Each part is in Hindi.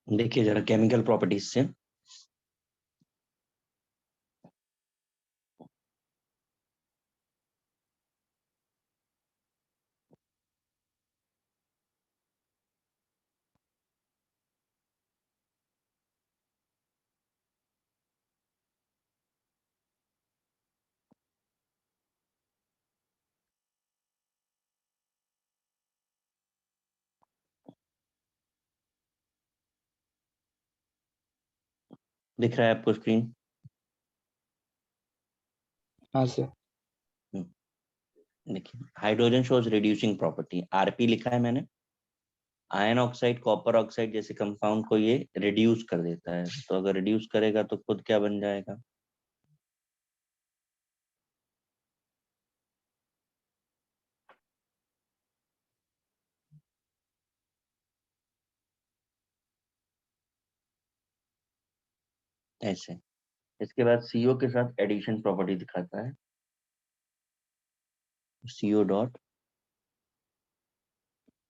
देखिए जरा केमिकल प्रॉपर्टीज से। दिख रहा है आपको स्क्रीन? हाँ सर। देखिए hydrogen shows reducing property, RP लिखा है मैंने। आयन ऑक्साइड कॉपर ऑक्साइड जैसे कंपाउंड को ये रिड्यूस कर देता है, तो अगर रिड्यूस करेगा तो खुद क्या बन जाएगा? ऐसे। इसके बाद सीओ के साथ एडिशन प्रॉपर्टी दिखाता है, सीओ डॉट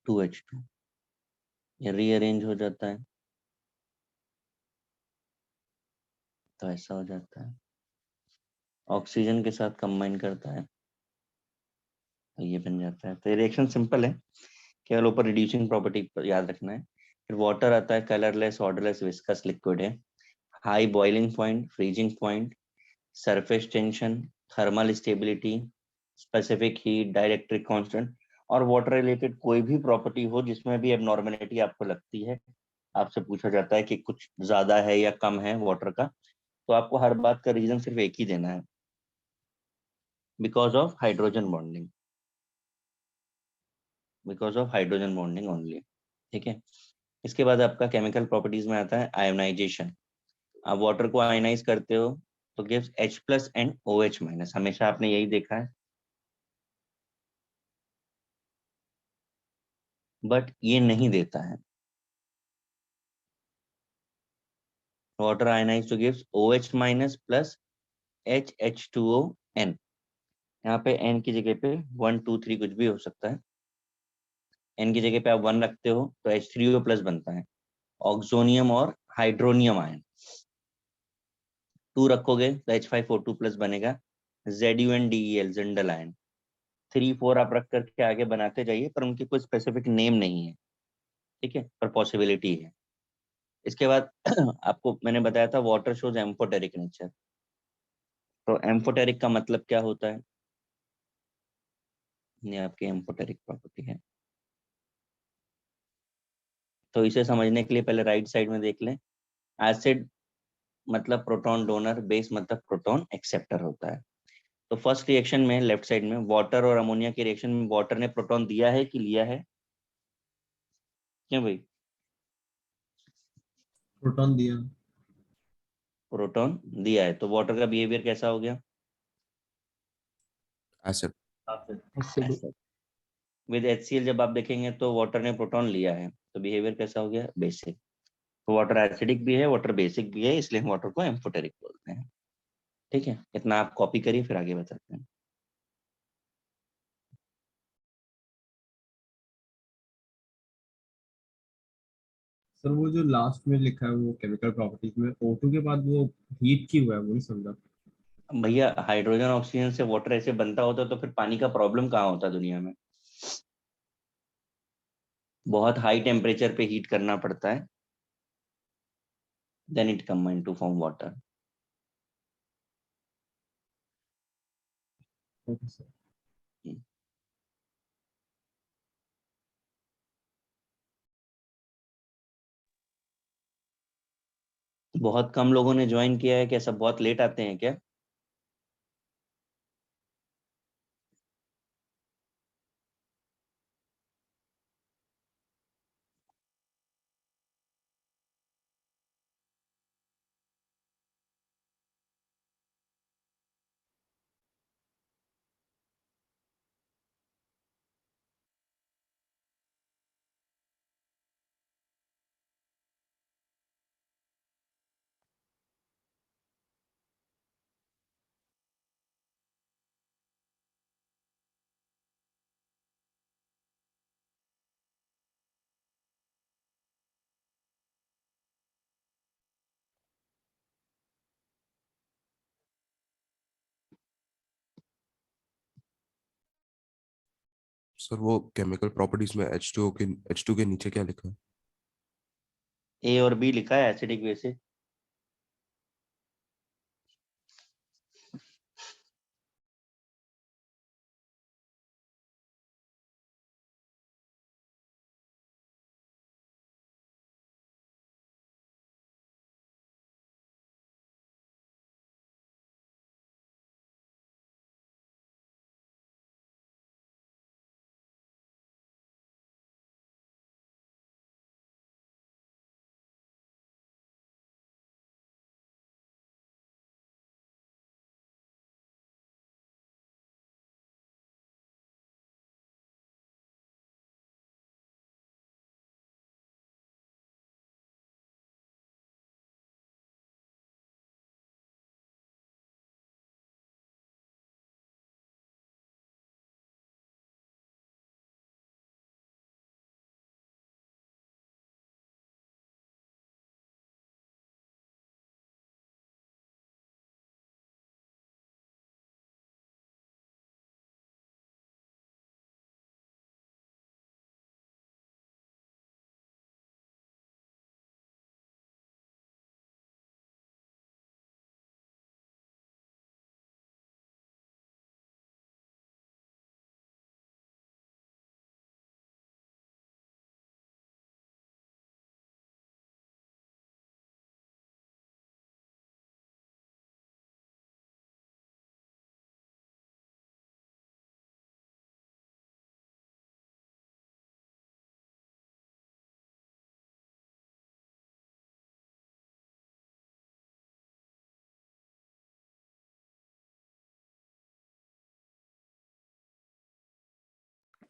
2H2, ये रीअरेंज हो जाता है तो ऐसा हो जाता है। ऑक्सीजन के साथ कंबाइन करता है तो ये बन जाता है। तो ये रिएक्शन सिंपल है, केवल ऊपर रिड्यूसिंग प्रॉपर्टी याद रखना है। फिर वाटर आता है, कलरलेस ऑर्डरलेस विस्कस लिक्विड है। High boiling point, freezing point, surface tension, thermal stability, specific heat, dielectric constant. और वाटर रिलेटेड कोई भी प्रॉपर्टी हो जिसमें भी एबनॉर्मेलिटी आपको लगती है, आपसे पूछा जाता है कि कुछ ज्यादा है या कम है वाटर का, तो आपको हर बात का रीजन सिर्फ एक ही देना है, because of hydrogen bonding, because of hydrogen bonding only. ठीक है। इसके बाद आपका केमिकल प्रॉपर्टीज में आता है आयोनाइजेशन। आप वाटर को आयोनाइज करते हो तो गिव्स H+ एंड OH-, हमेशा आपने यही देखा है, बट ये नहीं देता है। वाटर आयनाइज तो गिव्स OH- प्लस HH2ON। यहाँ पे N की जगह पे 1 2 3 कुछ भी हो सकता है। N की जगह पे आप 1 रखते हो तो H3O+ बनता है, ऑक्सोनियम और हाइड्रोनियम आयन। 2 रखोगे तो H5O2+ बनेगा, ZuNDEL जिंडल आयन। 3 4 आप रख करके आगे बनाते जाइए, पर उनकी कोई स्पेसिफिक नेम नहीं है। ठीक है, पर पॉसिबिलिटी है। इसके बाद आपको मैंने बताया था वाटर शोज एम्फोटेरिक नेचर। तो एम्फोटेरिक का मतलब क्या होता है? ये आपकी एम्फोटेरिक प्रॉपर्टी है। तो इसे समझने के लिए पहले राइट साइड में देख लें। एसिड मतलब प्रोटॉन डोनर, बेस मतलब प्रोटॉन एक्सेप्टर होता है। तो फर्स्ट रिएक्शन में लेफ्ट साइड में वाटर और अमोनिया के रिएक्शन में वाटर ने प्रोटॉन दिया है कि लिया है? क्यों भाई? प्रोटॉन दिया। प्रोटॉन दिया है, तो वाटर का बिहेवियर कैसा हो गया? एसिड। एसिड। ऐसा। विद HCl जब आप देखेंगे तो वाटर ने प्रोटॉन लिया है, तो बिहेवियर कैसा हो गया? बेसिक। तो वाटर एसिडिक भी है, वाटर बेसिक भी है, इसलिए हम वाटर को एम्फोटेरिक बोलते हैं। ठीक है, इतना आप कॉपी करिए, फिर आगे बताते हैं। सर वो जो लास्ट में लिखा है वो केमिकल प्रॉपर्टीज में O2 के बाद वो हीट की हुआ है, वो नहीं समझा। भैया हाइड्रोजन ऑक्सीजन से वाटर ऐसे बनता होता तो फिर पानी का प्रॉब्लम कहाँ होता दुनिया में? बहुत हाई टेम्परेचर पे हीट करना पड़ता है, then it combine to form water. Okay sir. बहुत कम लोगों ने ज्वाइन किया है क्या? सब बहुत लेट आते हैं क्या? सर वो केमिकल प्रॉपर्टीज में H2 के नीचे क्या लिखा है? ए और बी लिखा है एसिडिक बेसिस।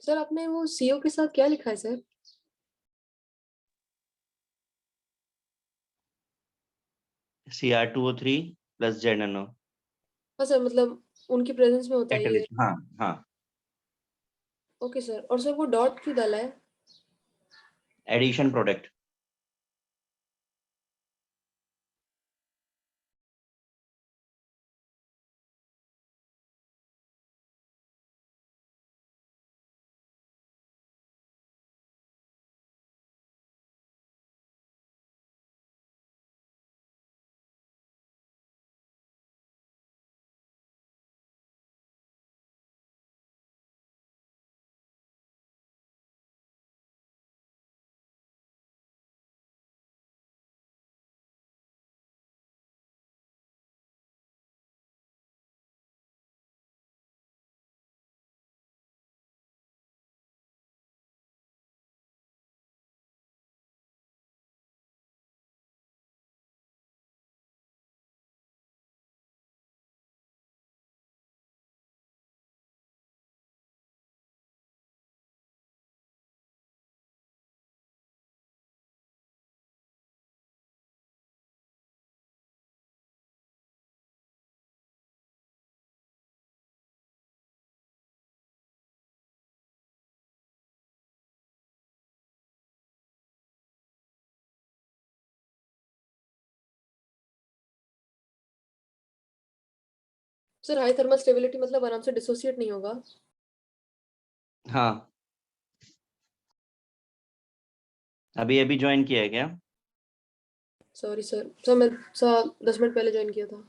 सर आपने वो सीओ के साथ क्या लिखा है सर? Cr2O3 प्लस ZnO हाँ सर, मतलब उनकी प्रेजेंस में होता है ये। कैटलिस्ट। हाँ हाँ, ओके सर, और सर वो डॉट क्यों डाला है? Addition product. Sir high thermal stability मतलब आराम से डिसोसिएट नहीं होगा? हाँ, अभी अभी ज्वाइन किया है क्या? सॉरी सर, सर मैं 10 मिनट पहले ज्वाइन किया था।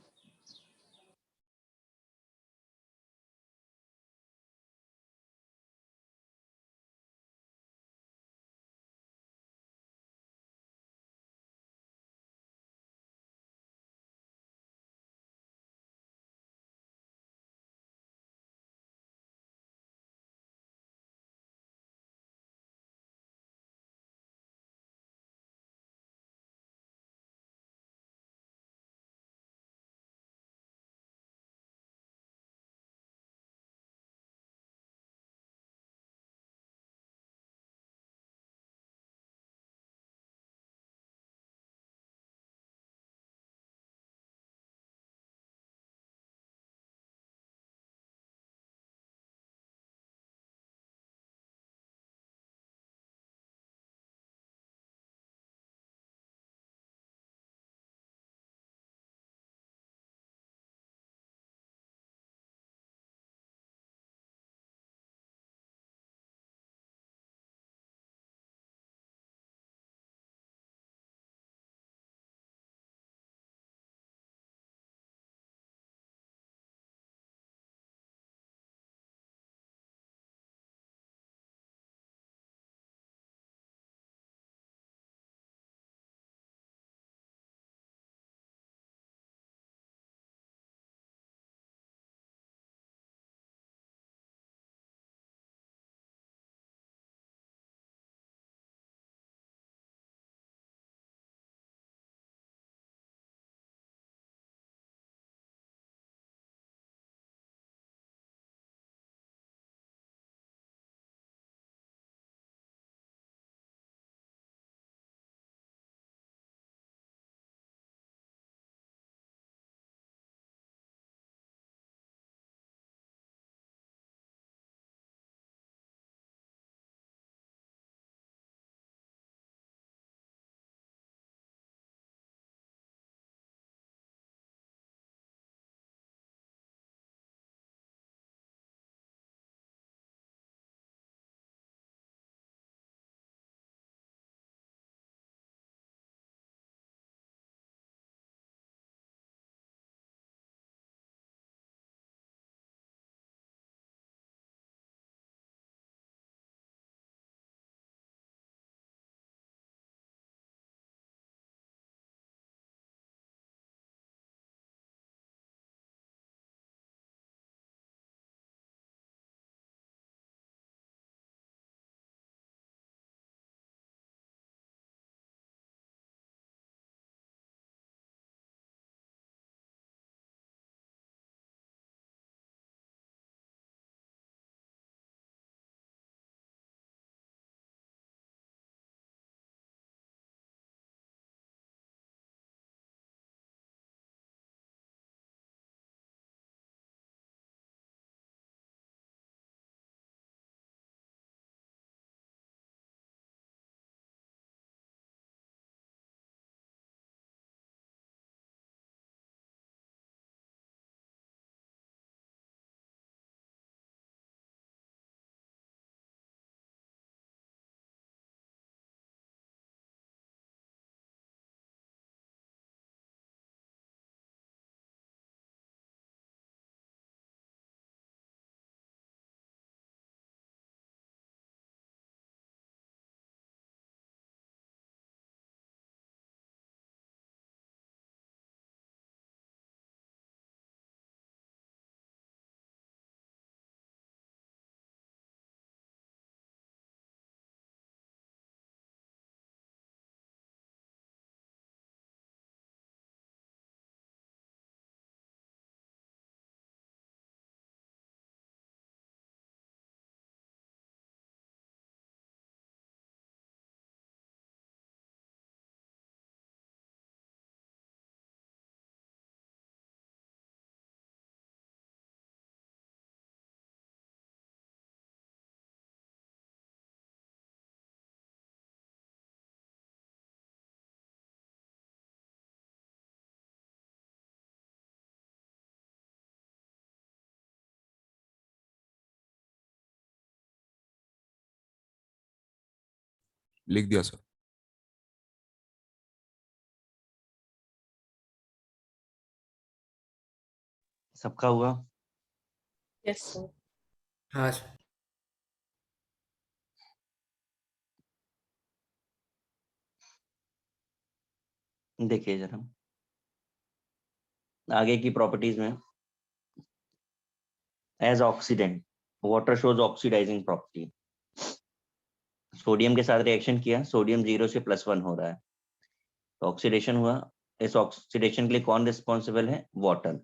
लिख दिया सर। सबका हुआ? Yes sir. हाँ सर। देखिए जरा आगे की प्रॉपर्टीज में, as oxidant water shows oxidising property. Sodium के साथ रिएक्शन किया, सोडियम 0 से +1 हो रहा है, तो ऑक्सीडेशन हुआ। इस ऑक्सीडेशन के लिए कौन रिस्पॉन्सिबल है? वाटर।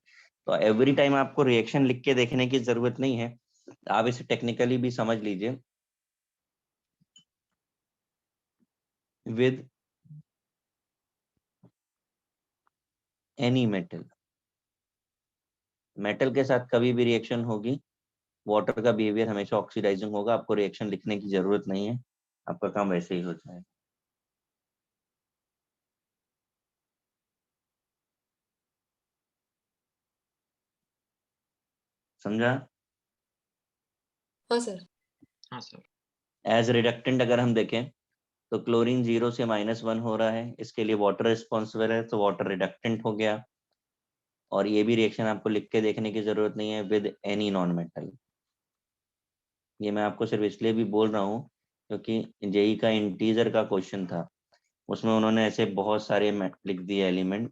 तो एवरी टाइम आपको रिएक्शन लिख के देखने की जरूरत नहीं है, आप इसे टेक्निकली भी समझ लीजिए। विद एनी मेटल, मेटल के साथ कभी भी रिएक्शन होगी, वाटर का बिहेवियर हमेशा ऑक्सीडाइजिंग होगा। आपको रिएक्शन लिखने की जरूरत नहीं है, आपका काम वैसे ही हो जाएगा। समझा? हाँ सर। हाँ सर। एज रिडक्टेंट अगर हम देखें तो क्लोरीन 0 से -1 हो रहा है, इसके लिए वाटर रिस्पॉन्सिबल है, तो वाटर रिडक्टेंट हो गया। और ये भी रिएक्शन आपको लिख के देखने की जरूरत नहीं है, विद एनी नॉन मेटल। ये मैं आपको सिर्फ इसलिए भी बोल रहा हूँ क्योंकि जेई का इंटीजर का क्वेश्चन था, उसमें उन्होंने ऐसे बहुत सारे लिख दिए एलिमेंट।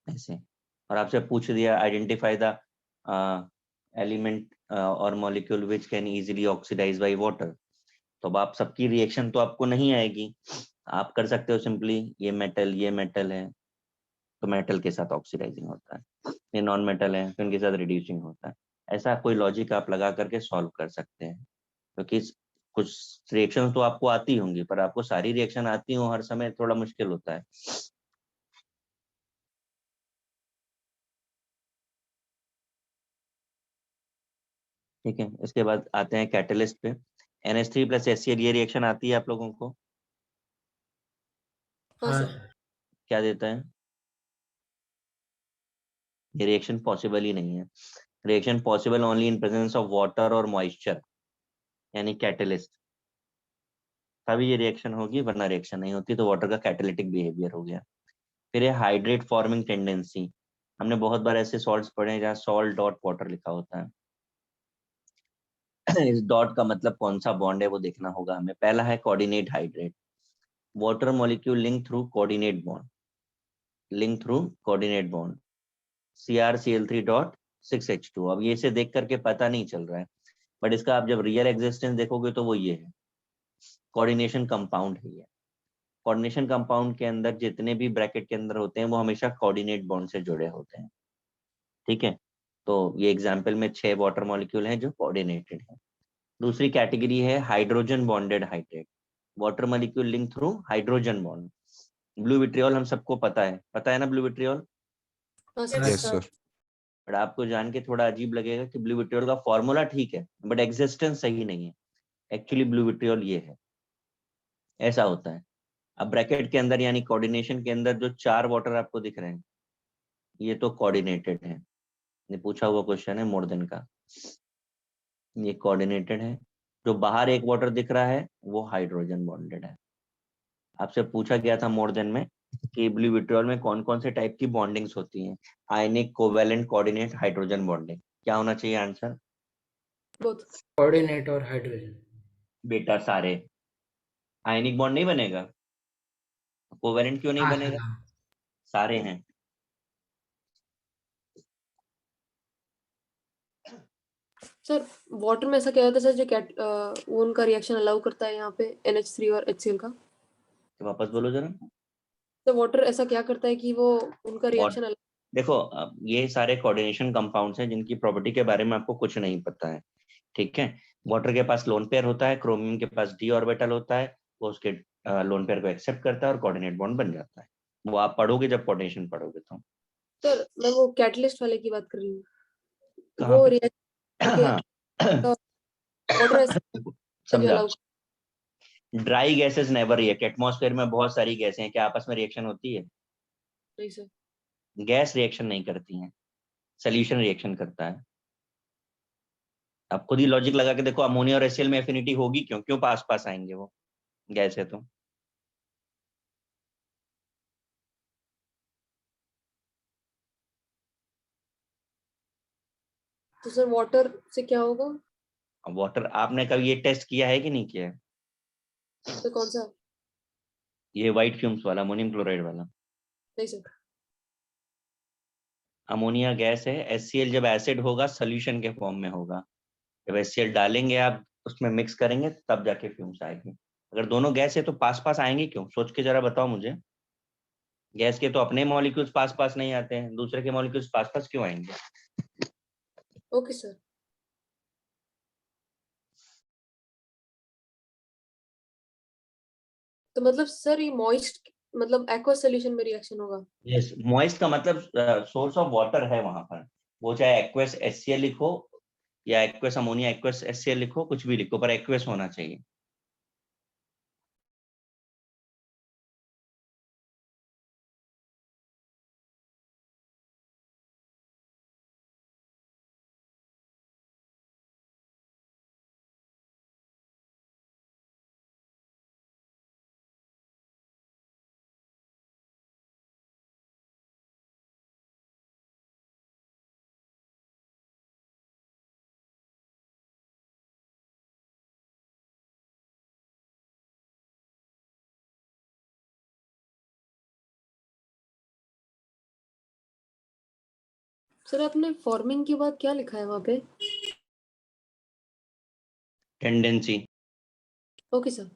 ऐसे, और आपसे पूछ दिया आइडेंटिफाई द एलिमेंट और molecule which can easily oxidise by water. तो अब आप सबकी रिएक्शन तो आपको नहीं आएगी, आप कर सकते हो सिंपली ये मेटल है तो मेटल के साथ ऑक्सीडाइजिंग होता है, ये नॉन मेटल है तो इनके साथ रिड्यूसिंग होता है। ऐसा कोई लॉजिक आप लगा करके सॉल्व कर सकते हैं, क्योंकि कुछ रिएक्शन तो आपको आती होंगी, पर आपको सारी रिएक्शन आती हो हर समय थोड़ा मुश्किल होता है। ठीक है, इसके बाद आते हैं कैटलिस्ट पे। NH3 + HCl ये रिएक्शन आती है आप लोगों को? हाँ हाँ सर। सर। क्या देता है? ये रिएक्शन पॉसिबल ही नहीं है। Reaction possible only in presence of water और मॉइस्चर, यानी कैटलिस्ट, तभी ये रिएक्शन होगी, वरना रिएक्शन नहीं होती। तो वाटर का कैटालिटिक बिहेवियर हो गया। फिर ये हाइड्रेट फॉर्मिंग टेंडेंसी, हमने बहुत बार ऐसे सॉल्ट्स पढ़े हैं जहाँ सॉल्ट डॉट वाटर लिखा होता है। इस डॉट का मतलब कौन सा बॉन्ड है वो देखना होगा हमें। पहला है coordinate hydrate, water molecule link through coordinate bond, link through coordinate bond, CrCl3.6H2। अब ये इसे देख करके पता नहीं चल रहा है, बट इसका आप जब रियल एग्जिस्टेंस देखोगे तो वो ये है, कोऑर्डिनेशन कंपाउंड है। ये कोऑर्डिनेशन कंपाउंड के अंदर जितने भी ब्रैकेट के अंदर होते हैं वो हमेशा कोऑर्डिनेट बॉन्ड से जुड़े होते हैं। ठीक है, तो ये एग्जाम्पल में 6 वाटर मॉलिक्यूल हैं जो कोऑर्डिनेटेड है। दूसरी कैटेगरी है hydrogen bonded hydrate, water molecule link through hydrogen bond. Blue vitriol हम सबको पता है ना ब्लू विट्रियोल? हाँ सर। Yes sir. बट आपको जान के थोड़ा अजीब लगेगा कि ब्लू विट्रियोल का फॉर्मूला ठीक है बट एग्जिस्टेंस सही नहीं है। एक्चुअली ब्लू विट्रियोल ये है, ऐसा होता है। अब ब्रैकेट के अंदर यानी कोऑर्डिनेशन के अंदर जो 4 वाटर आपको दिख रहे हैं ये तो कोऑर्डिनेटेड है, ये पूछा हुआ क्वेश्चन है मोर देन का, ये कोऑर्डिनेटेड है। जो बाहर एक वाटर दिख रहा है वो हाइड्रोजन बॉन्डेड है। आपसे पूछा गया था मोर देन में कि ब्लू विट्रियोल में कौन कौन से टाइप की बॉन्डिंग्स होती हैं, आयनिक, कोवैलेंट, कोऑर्डिनेट, हाइड्रोजन बॉन्डिंग। क्या होना चाहिए आंसर? बोथ। कोऑर्डिनेट और हाइड्रोजन। बेटा सारे। आयनिक बॉन्ड नहीं बनेगा, कोवैलेंट क्यों नहीं हाँ सर। बनेगा? हाँ सारे हैं। सर वाटर में ऐसा क्या होता है सर जो वो उनका रिएक्शन अलाउ करता है यहाँ पे NH3 और HCl का? तो वापस बोलो जरा। तो वाटर ऐसा क्या करता है कि वो उनका और रिएक्शन देखो अब ये सारे कोऑर्डिनेशन कंपाउंड्स हैं जिनकी प्रॉपर्टी के बारे में आपको कुछ नहीं पता है। ठीक है, वाटर के पास लोन पेयर होता है, क्रोमियम के पास d ऑर्बिटल होता है, वो उसके लोन पेयर को एक्सेप्ट करता है और कोऑर्डिनेट बॉन्ड बन जाता है। वो आप पढ़ोगे जब कोऑर्डिनेशन पढ़ोगे तो। सर मैं वो कैटलिस्ट वाले की बात कर रही हूँ, कहाँ वो पे? रिएक्शन के हाँ वाटर ऐसा जो समझा। Allow. Dry gases never react. Atmosphere में बहुत सारी गैसें हैं, क्या आपस में रिएक्शन होती है? नहीं सर। गैस रिएक्शन नहीं करती हैं, सोल्यूशन रिएक्शन करता है। आप खुद ही लॉजिक लगा के देखो, अमोनिया और HCl में एफिनिटी होगी क्यों? क्यों पास पास आएंगे वो, गैस है तो। तो सर वाटर से क्या होगा? वाटर, आपने कभी ये टेस्ट किया है कि नहीं किया है? तो कौन सा? ये व्हाइट फ्यूम्स वाला, अमोनियम क्लोराइड वाला। नहीं सर। अमोनिया गैस है, HCl जब एसिड होगा सोल्यूशन के फॉर्म में होगा। जब HCl डालेंगे आप उसमें मिक्स करेंगे तब जाके फ्यूम्स आएंगे। अगर दोनों गैस है तो पास पास आएंगे क्यों? सोच के जरा बताओ मुझे। गैस के तो अपने मॉलिक्यूल्स पास पास नहीं आते हैं, दूसरे के मॉलिक्यूल्स पास पास क्यों आएंगे? Okay sir. तो मतलब सर ये मॉइस्ट मतलब एक्वा सॉल्यूशन में रिएक्शन होगा? यस, मॉइस्ट का मतलब सोर्स ऑफ वाटर है वहां पर। वो चाहे एक्वस HCl लिखो या एक्वस अमोनिया एक्वस HCl लिखो, कुछ भी लिखो, पर एक्वस होना चाहिए। सर आपने फॉर्मिंग के बाद क्या लिखा है वहाँ पे? टेंडेंसी। Okay sir.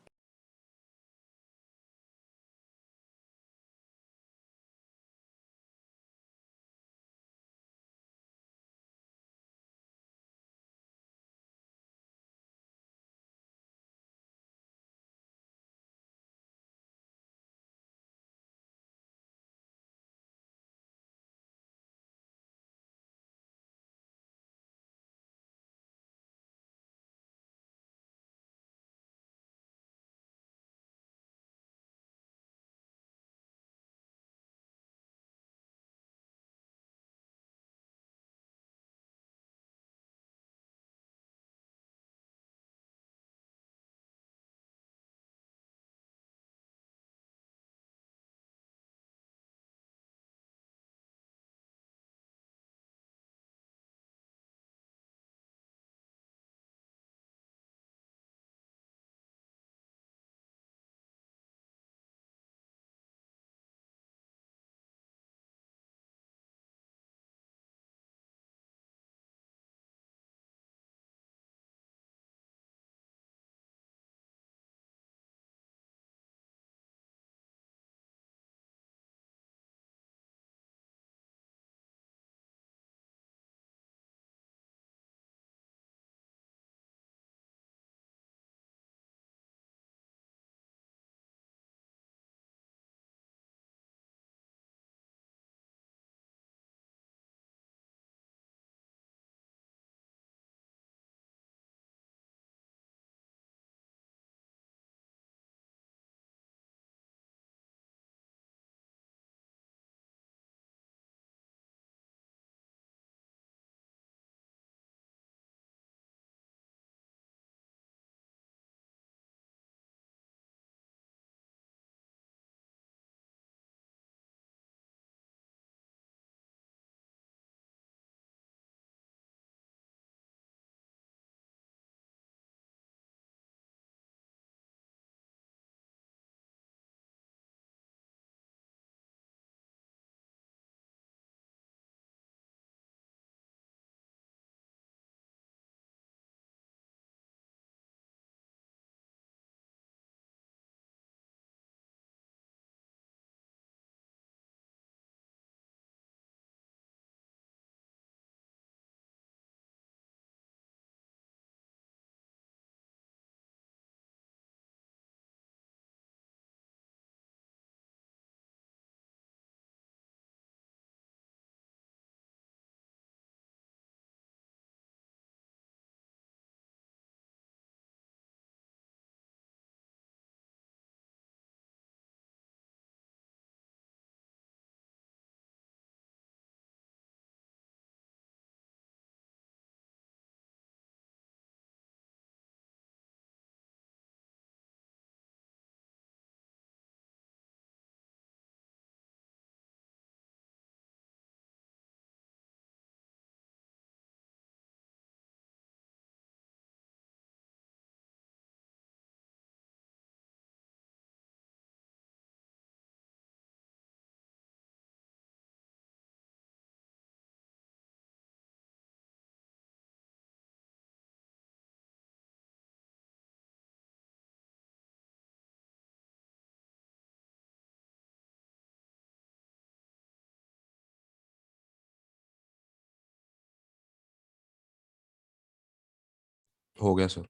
हो गया सर।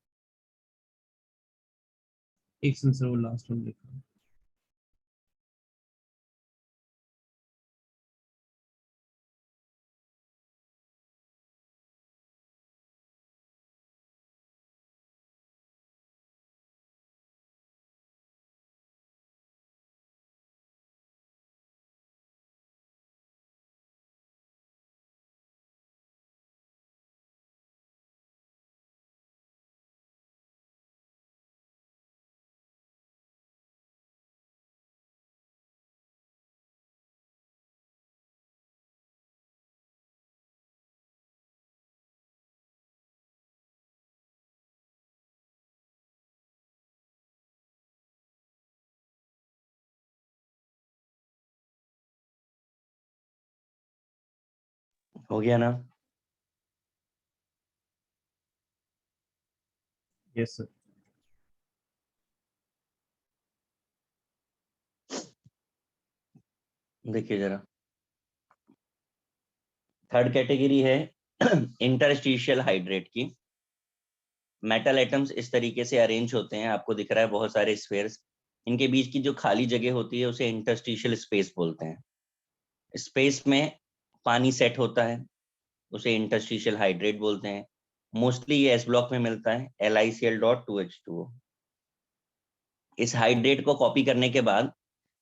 एक सेकंड सर, वो लास्ट में लिखा है। हो गया ना? Yes sir. देखिए जरा, थर्ड कैटेगरी है इंटरस्टिशियल हाइड्रेट की। मेटल एटम्स इस तरीके से अरेंज होते हैं, आपको दिख रहा है बहुत सारे स्फेयर्स, इनके बीच की जो खाली जगह होती है उसे इंटरस्टिशियल स्पेस बोलते हैं। स्पेस में पानी सेट होता है, उसे इंटरस्टिशियल हाइड्रेट बोलते हैं। मोस्टली ये एस ब्लॉक में मिलता है, LiCl.2H2O। इस हाइड्रेट को कॉपी करने के बाद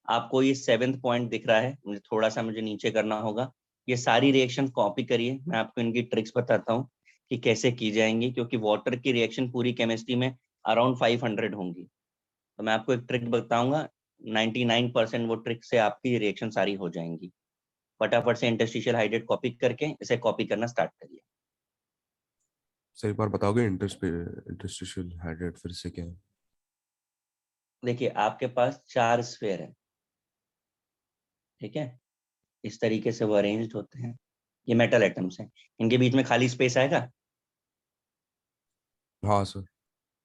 आपको ये 7th पॉइंट दिख रहा है, मुझे नीचे करना होगा। ये सारी रिएक्शन कॉपी करिए, मैं आपको इनकी ट्रिक्स बताता हूँ कि कैसे की जाएंगी, क्योंकि वाटर की रिएक्शन पूरी केमिस्ट्री में अराउंड 500 होंगी। तो मैं आपको एक ट्रिक बताऊंगा, 99% वो ट्रिक से आपकी रिएक्शन सारी हो जाएंगी। फटाफट से इंटरस्टिशियल हाइड्रेट कॉपी करके इसे कॉपी करना स्टार्ट करिए। सर एक बार बताओगे इंटरस्टिशियल हाइड्रेट फिर से क्या है? देखिए आपके पास 4 स्फेयर है, ठीक है, इस तरीके से वो अरेंज्ड होते हैं। ये मेटल एटम्स हैं, इनके बीच में खाली स्पेस आएगा। हाँ सर।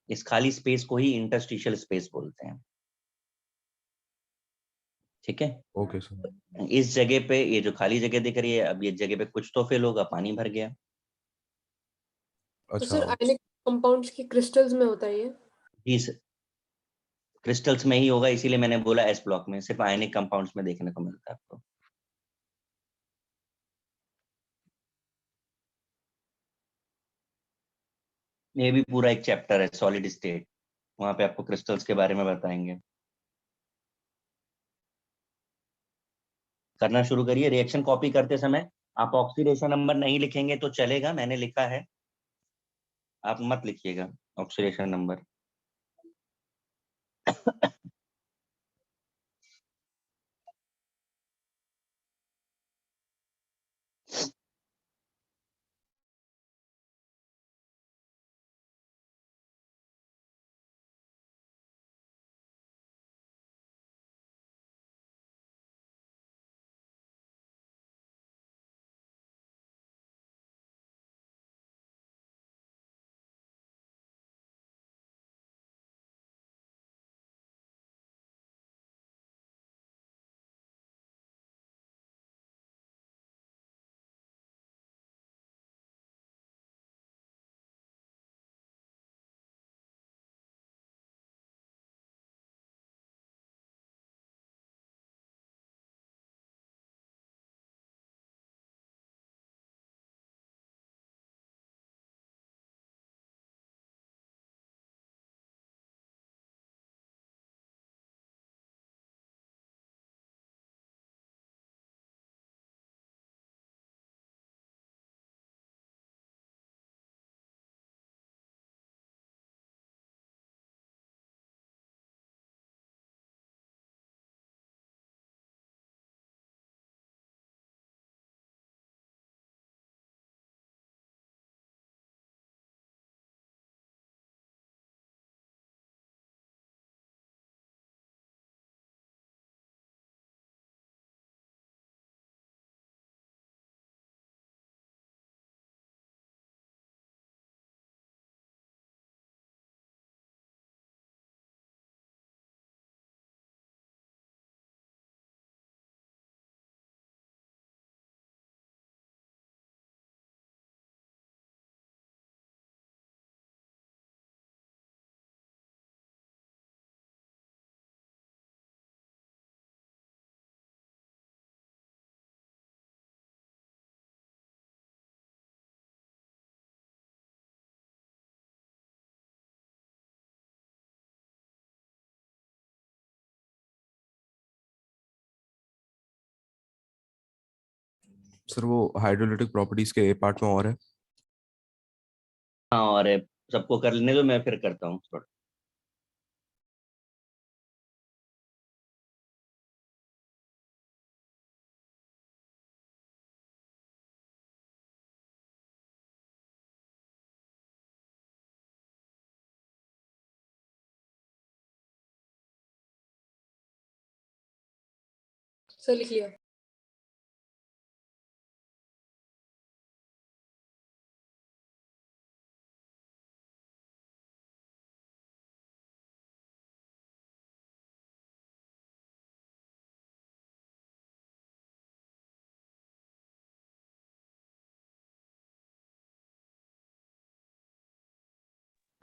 इस खाली स्पेस को ही इंटरस्टिशियल स्पेस बोलते हैं, ठीक है। Okay sir. इस जगह पे ये जो खाली जगह दिख रही है, अब ये जगह पे कुछ तो फिल होगा, पानी भर गया। तो अच्छा। सर आयनिक कंपाउंड्स की क्रिस्टल्स में होता है ये? इस क्रिस्टल्स में ही होगा, इसीलिए मैंने बोला एस ब्लॉक में, सिर्फ आयनिक कंपाउंड्स में देखने को मिलता है आपको। ये भी पूरा एक चैप्टर है सॉलिड स्टेट, वहां पे आपको क्रिस्टल्स के बारे में बताएंगे। करना शुरू करिए। रिएक्शन कॉपी करते समय आप ऑक्सीडेशन नंबर नहीं लिखेंगे तो चलेगा, मैंने लिखा है, आप मत लिखिएगा ऑक्सीडेशन नंबर। सर वो हाइड्रोलिटिक प्रॉपर्टीज के ए पार्ट में और है। हाँ, और सबको कर लेने दो, मैं फिर करता हूँ थोड़ा। सर लिख लिया।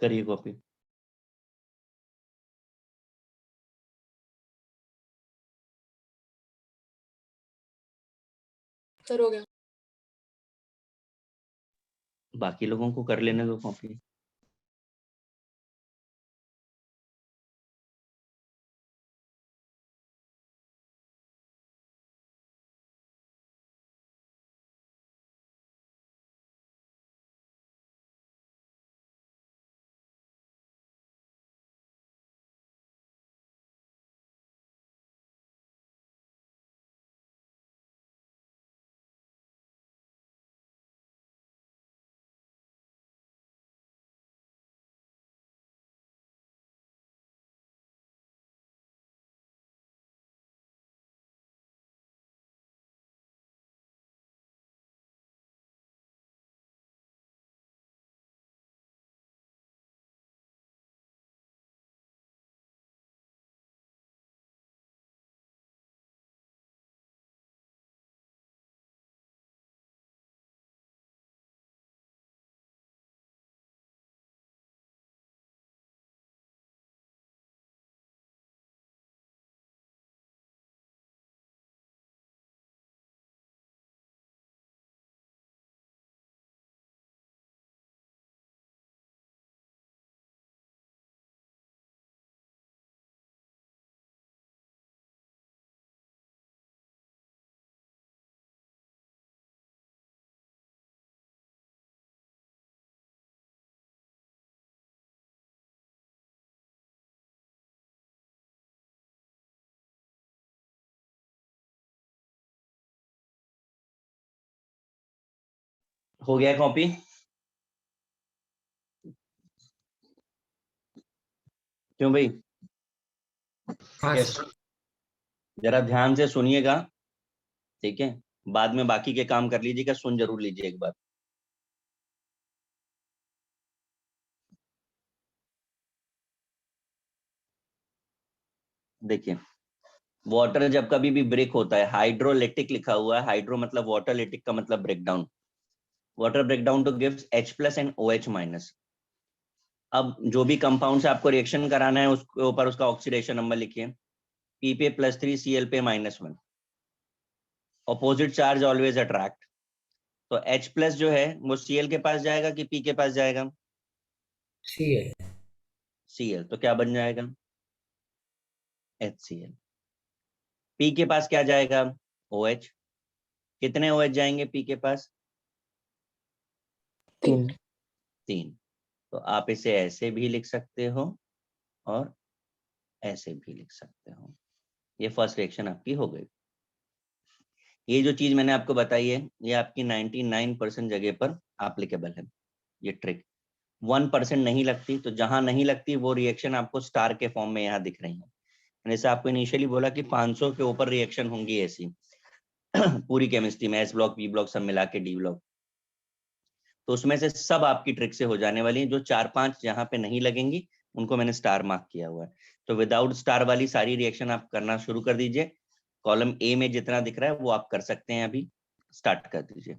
करिए कॉपी। सर हो गया। बाकी लोगों को कर लेने दो कॉपी। हो गया कॉपी? क्यों भाई? हाँ यस। सर। जरा ध्यान से सुनिएगा, ठीक है? बाद में बाकी के काम कर लीजिएगा, सुन जरूर लीजिए एक बार। देखिए, वाटर जब कभी भी ब्रेक होता है, हाइड्रोलिटिक लिखा हुआ है, हाइड्रो मतलब वाटर, लिटिक का मतलब breakdown. Water breakdown two gives H+ and OH-। अब जो भी कंपाउंड से आपको रिएक्शन कराना है उसके ऊपर उसका ऑक्सीडेशन नंबर लिखिए। P पे+3 Cl पे -1। Opposite charge always attract. तो H+ जो है वो Cl के पास जाएगा कि P के पास जाएगा? सी है। Cl, तो क्या बन जाएगा? HCl। P के पास क्या जाएगा? OH। कितने OH जाएंगे P के पास? 3। 3। तो आप इसे ऐसे भी लिख सकते हो और ऐसे भी लिख सकते हो। ये फर्स्ट रिएक्शन आपकी हो गई। ये जो चीज मैंने आपको बताई है ये आपकी 99% जगह पर एप्लीकेबल है। ये ट्रिक 1% नहीं लगती, तो जहां नहीं लगती वो रिएक्शन आपको स्टार के फॉर्म में यहाँ दिख रही है। जैसे आपको इनिशियली बोला कि 500 के ऊपर रिएक्शन होंगी ऐसी पूरी केमिस्ट्री में, एस ब्लॉक, पी ब्लॉक सब मिला के, डी ब्लॉक, तो उसमें से सब आपकी ट्रिक से हो जाने वाली है। जो 4-5 जहां पे नहीं लगेंगी उनको मैंने स्टार मार्क किया हुआ है। तो विदाउट स्टार वाली सारी रिएक्शन आप करना शुरू कर दीजिए। कॉलम ए में जितना दिख रहा है वो आप कर सकते हैं, अभी स्टार्ट कर दीजिए।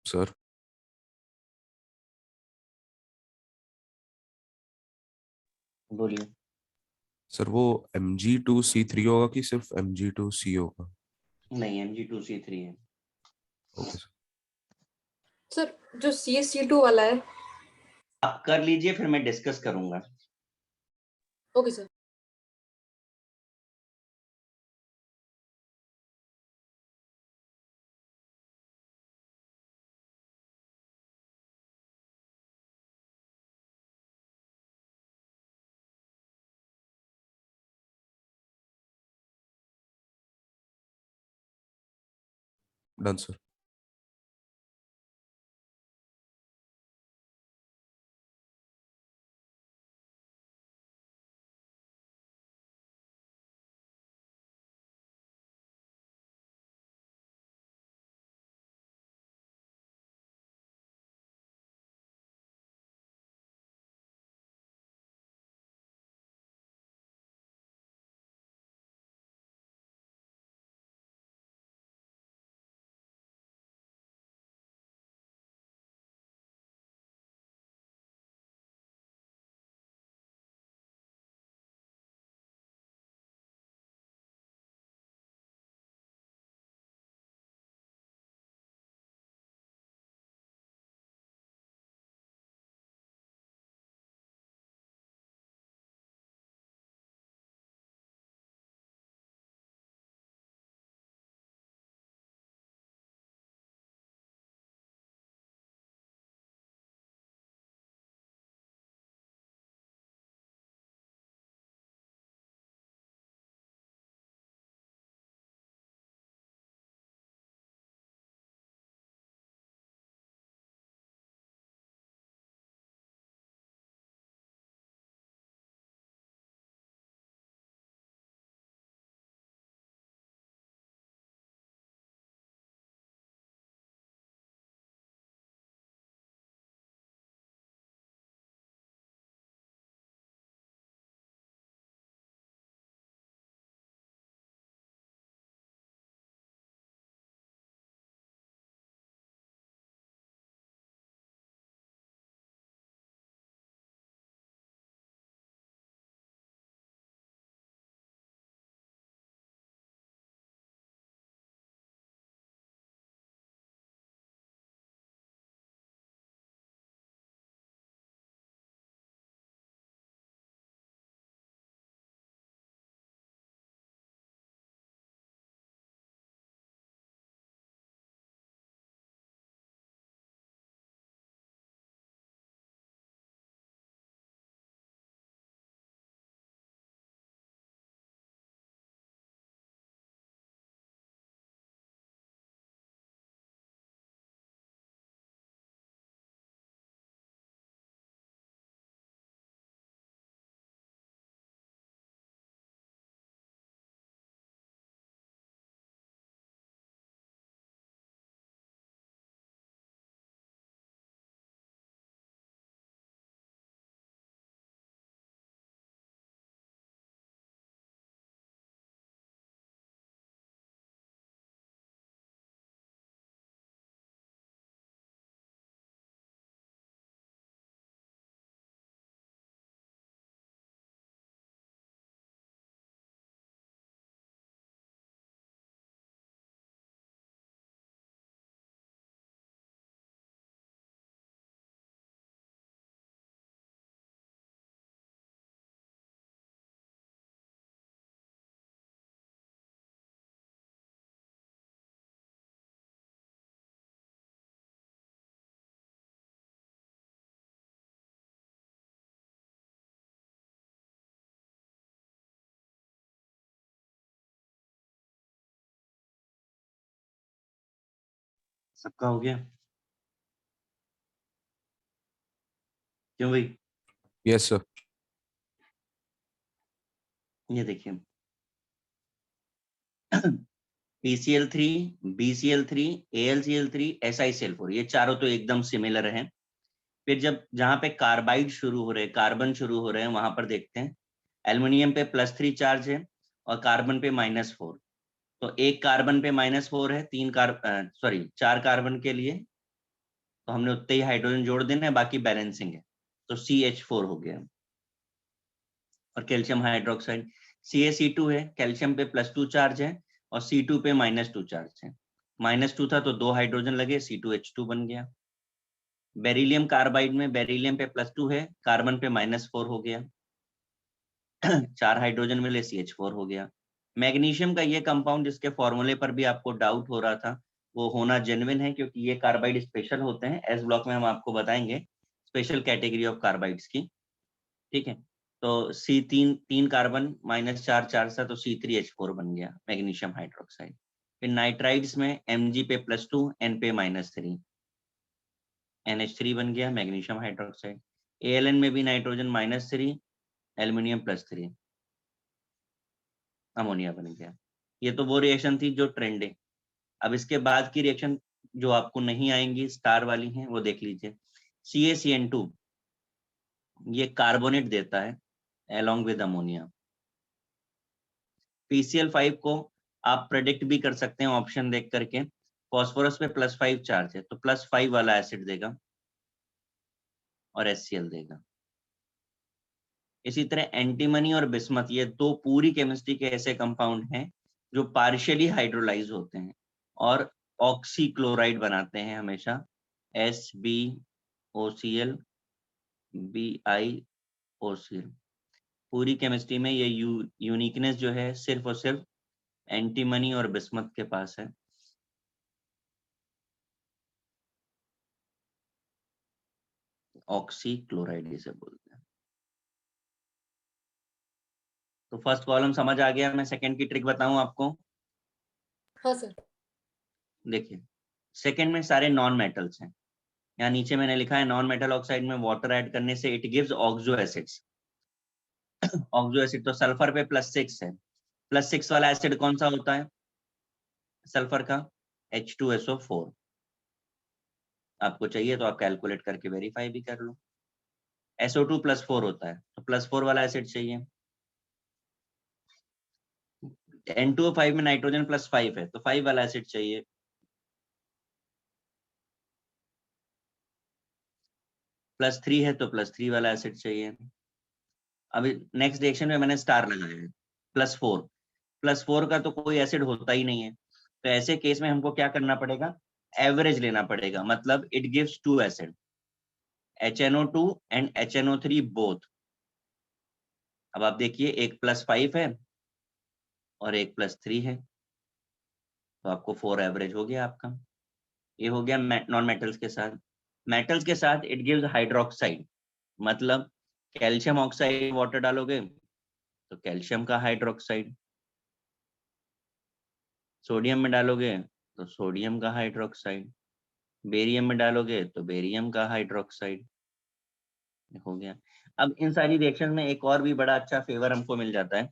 सर बोलिए। सर वो Mg2C3 होगा कि सिर्फ Mg2C होगा? नहीं, Mg2C3 है। Okay sir. सर जो CSC2 वाला है। आप कर लीजिए, फिर मैं डिस्कस करूंगा। Okay sir. Done sir. सबका हो गया? क्यों भाई? Yes sir. ये देखिए, PCl3, BCl3, AlCl3, SiCl4, ये चारों तो एकदम सिमिलर हैं। फिर जब जहां पे कार्बाइड शुरू हो रहे हैं, कार्बन शुरू हो रहे हैं, वहां पर देखते हैं एल्युमिनियम पे +3 चार्ज है और कार्बन पे -4। तो एक कार्बन पे -4 है, 4 कार्बन के लिए तो हमने उतने ही हाइड्रोजन जोड़ देना है, बाकी बैलेंसिंग है, तो CH4 हो गया। और कैल्शियम हाइड्रोक्साइड CaC2 है, कैल्शियम पे +2 चार्ज है और C2 पे -2 चार्ज है। -2 था तो 2 हाइड्रोजन लगे, C2H2 बन गया। बेरिलियम कार्बाइड में बेरिलियम पे +2 है, कार्बन पे -4 हो गया, 4 हाइड्रोजन मिले, CH4 हो गया। मैग्नीशियम का ये कंपाउंड जिसके फॉर्मूले पर भी आपको डाउट हो रहा था, वो होना जेन्युइन है, क्योंकि ये कार्बाइड स्पेशल होते हैं। एस ब्लॉक में हम आपको बताएंगे स्पेशल कैटेगरी ऑफ कार्बाइड्स की, ठीक है। तो C3 कार्बन -4 चार्ज था तो C3H4 बन गया मैग्नीशियम हाइड्रोक्साइड। फिर नाइट्राइड्स में Mg पे +2 N पे -3 NH3 बन गया मैग्नीशियम हाइड्रोक्साइड। ALN में भी नाइट्रोजन -3 एल्यूमिनियम +3 अमोनिया बन गया। ये तो वो रिएक्शन थी जो ट्रेंड है। अब इसके बाद की रिएक्शन जो आपको नहीं आएंगी, स्टार वाली हैं, वो देख लीजिए। CaCN2 ये कार्बोनेट देता है along with अमोनिया। PCl5 को आप प्रेडिक्ट भी कर सकते हैं ऑप्शन देख करके। फॉस्फोरस पे +5 चार्ज है तो +5 वाला एसिड देगा और HCl देगा। इसी तरह एंटीमनी और बिस्मथ, ये दो पूरी केमिस्ट्री के ऐसे कंपाउंड हैं जो पार्शियली हाइड्रोलाइज होते हैं और ऑक्सीक्लोराइड बनाते हैं हमेशा, SbOCl BiOCl। पूरी केमिस्ट्री में ये यूनिकनेस जो है सिर्फ और सिर्फ एंटीमनी और बिस्मथ के पास है। ऑक्सीक्लोराइड इसे बोलते हैं। तो फर्स्ट कॉलम समझ आ गया। मैं सेकंड की ट्रिक बताऊं आपको। हाँ सर। देखिए, सेकंड में सारे नॉन मेटल्स हैं। यहाँ नीचे मैंने लिखा है नॉन मेटल ऑक्साइड में वाटर ऐड करने से it gives oxo acids. Oxo acid तो सल्फर पे +6 है। +6 वाला एसिड कौन सा होता है सल्फर का? H2SO4। आपको चाहिए तो आप कैलकुलेट करके वेरीफाई भी कर लो। SO2 +4 होता है तो +4 वाला एसिड चाहिए। N2O5 में नाइट्रोजन +5 है तो 5 वाला एसिड चाहिए। +3 है तो +3 वाला एसिड चाहिए। अभी नेक्स्ट रिएक्शन में मैंने स्टार लगाया है, +4। +4 का तो कोई एसिड होता ही नहीं है, तो ऐसे केस में हमको क्या करना पड़ेगा? एवरेज लेना पड़ेगा। मतलब it gives 2 acid, HNO2 and HNO3 both. अब आप देखिए, एक +5 है और एक +3 है, तो आपको 4 एवरेज हो गया आपका। ये हो गया नॉन मेटल्स के साथ। मेटल्स के साथ इट गिव्स हाइड्रोक्साइड। मतलब कैल्शियम ऑक्साइड वाटर डालोगे तो कैल्शियम का हाइड्रोक्साइड, सोडियम में डालोगे तो सोडियम का हाइड्रोक्साइड, बेरियम में डालोगे तो बेरियम का हाइड्रोक्साइड हो गया। अब इन सारी रिएक्शन में एक और भी बड़ा अच्छा फेवर हमको मिल जाता है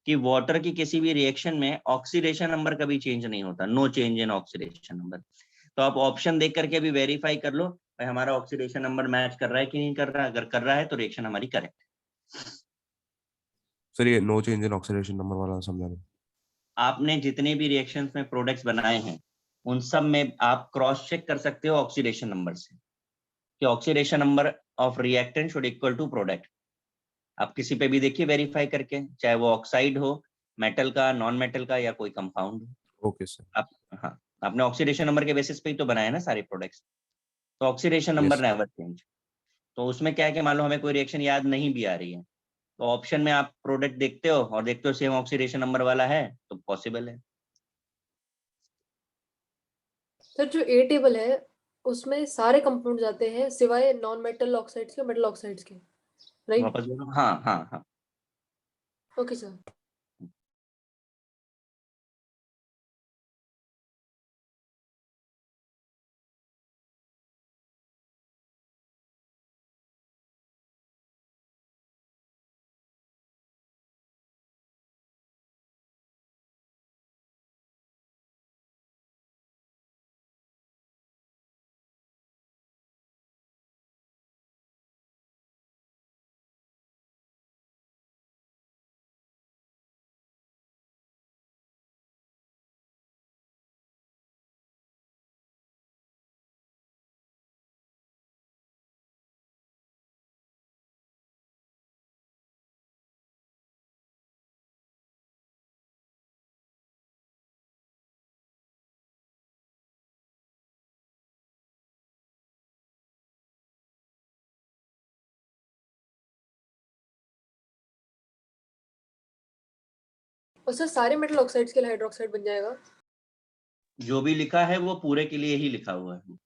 कि वाटर की किसी भी रिएक्शन में ऑक्सीडेशन नंबर कभी चेंज नहीं होता, no change in oxidation number. तो आप ऑप्शन देख करके भी वेरीफाई कर लो भाई हमारा ऑक्सीडेशन नंबर मैच कर रहा है कि नहीं कर रहा है। अगर कर रहा है तो रिएक्शन हमारी करेक्ट है। सर ये no change in oxidation number वाला समझा नहीं। आपने जितने भी रिएक्शंस में प्रोडक्ट्स बनाए हैं उन सब में आप क्रॉस चेक कर सकते हो ऑक्सीडेशन नंबर से कि oxidation number of reactant should equal to product. आप किसी पे भी देखिए वेरीफाई करके, चाहे वो ऑक्साइड हो, मेटल का, नॉन मेटल का, या कोई कंपाउंड हो। Okay sir. आप, हाँ, आपने ऑक्सीडेशन नंबर के बेसिस पे ही तो बनाया ना सारे प्रोडक्ट्स, तो oxidation number yes. Never change. तो उसमें क्या है कि मान लो हमें कोई रिएक्शन याद नहीं भी आ रही है तो ऑप्शन में आप प्रोडक्ट देखते हो और देखते हो सेम ऑक्सीडेशन नंबर वाला है तो पॉसिबल है। सर जो ए टेबल है उसमें सारे कंपाउंड आते हैं सिवाय नॉन मेटल ऑक्साइड्स के, मेटल ऑक्साइड्स के, राइट? वापस बोलो। हाँ हाँ हाँ। Okay sir. और सर सारे मेटल ऑक्साइड्स के लिए हाइड्रोक्साइड बन जाएगा? जो भी लिखा है वो पूरे के लिए ही लिखा हुआ है।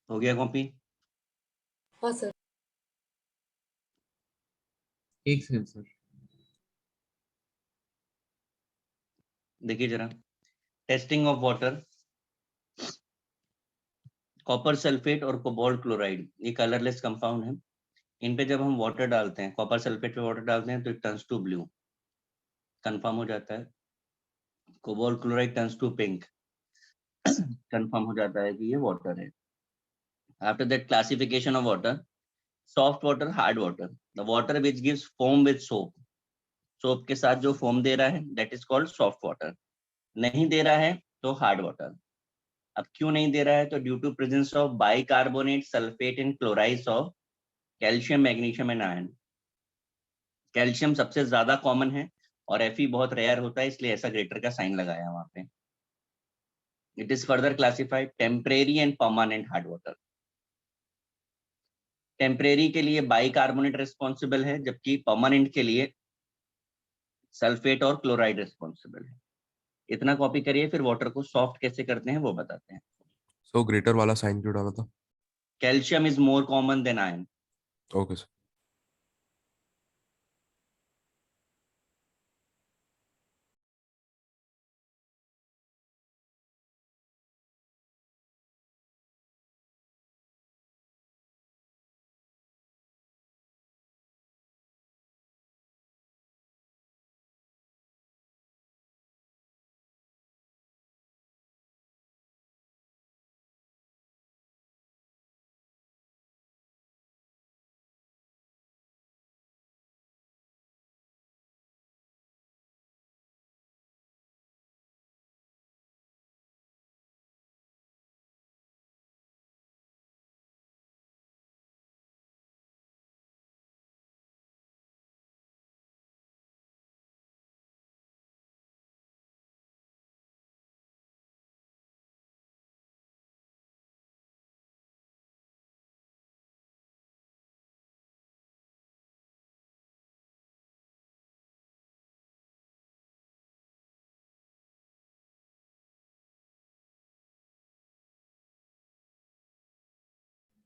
हो गया कॉपी? हाँ सर। एक सेकंड सर। देखिए जरा, testing of water, copper sulphate और कोबाल्ट क्लोराइड, ये कलरलेस कंपाउंड है। इन पे जब हम वाटर डालते हैं, कॉपर सल्फेट पे वाटर डालते हैं तो it turns to blue, confirm हो जाता है। Cobalt chloride turns to pink, confirm हो जाता है कि ये वाटर है। After that classification of water, soft water, hard water, the water which gives foam with soap, soap के साथ जो फोम दे रहा है that is called soft water. नहीं दे रहा है तो हार्ड वाटर। अब क्यों नहीं दे रहा है, तो due to presence of bicarbonate, sulphate and chlorides of calcium, magnesium and iron. Calcium सबसे ज्यादा कॉमन है और Fe बहुत रेयर होता है, इसलिए ऐसा ग्रेटर का साइन लगाया वहां पे। It is further classified temporary and permanent hard water. Temporary के लिए बाइकार्बोनेट रिस्पॉन्सिबल है, जबकि परमानेंट के लिए सल्फेट और क्लोराइड रिस्पॉन्सिबल है। इतना कॉपी करिए, फिर वाटर को सॉफ्ट कैसे करते हैं वो बताते हैं। सो ग्रेटर वाला साइन क्यों डाला था? Calcium is more common than iron. Okay sir.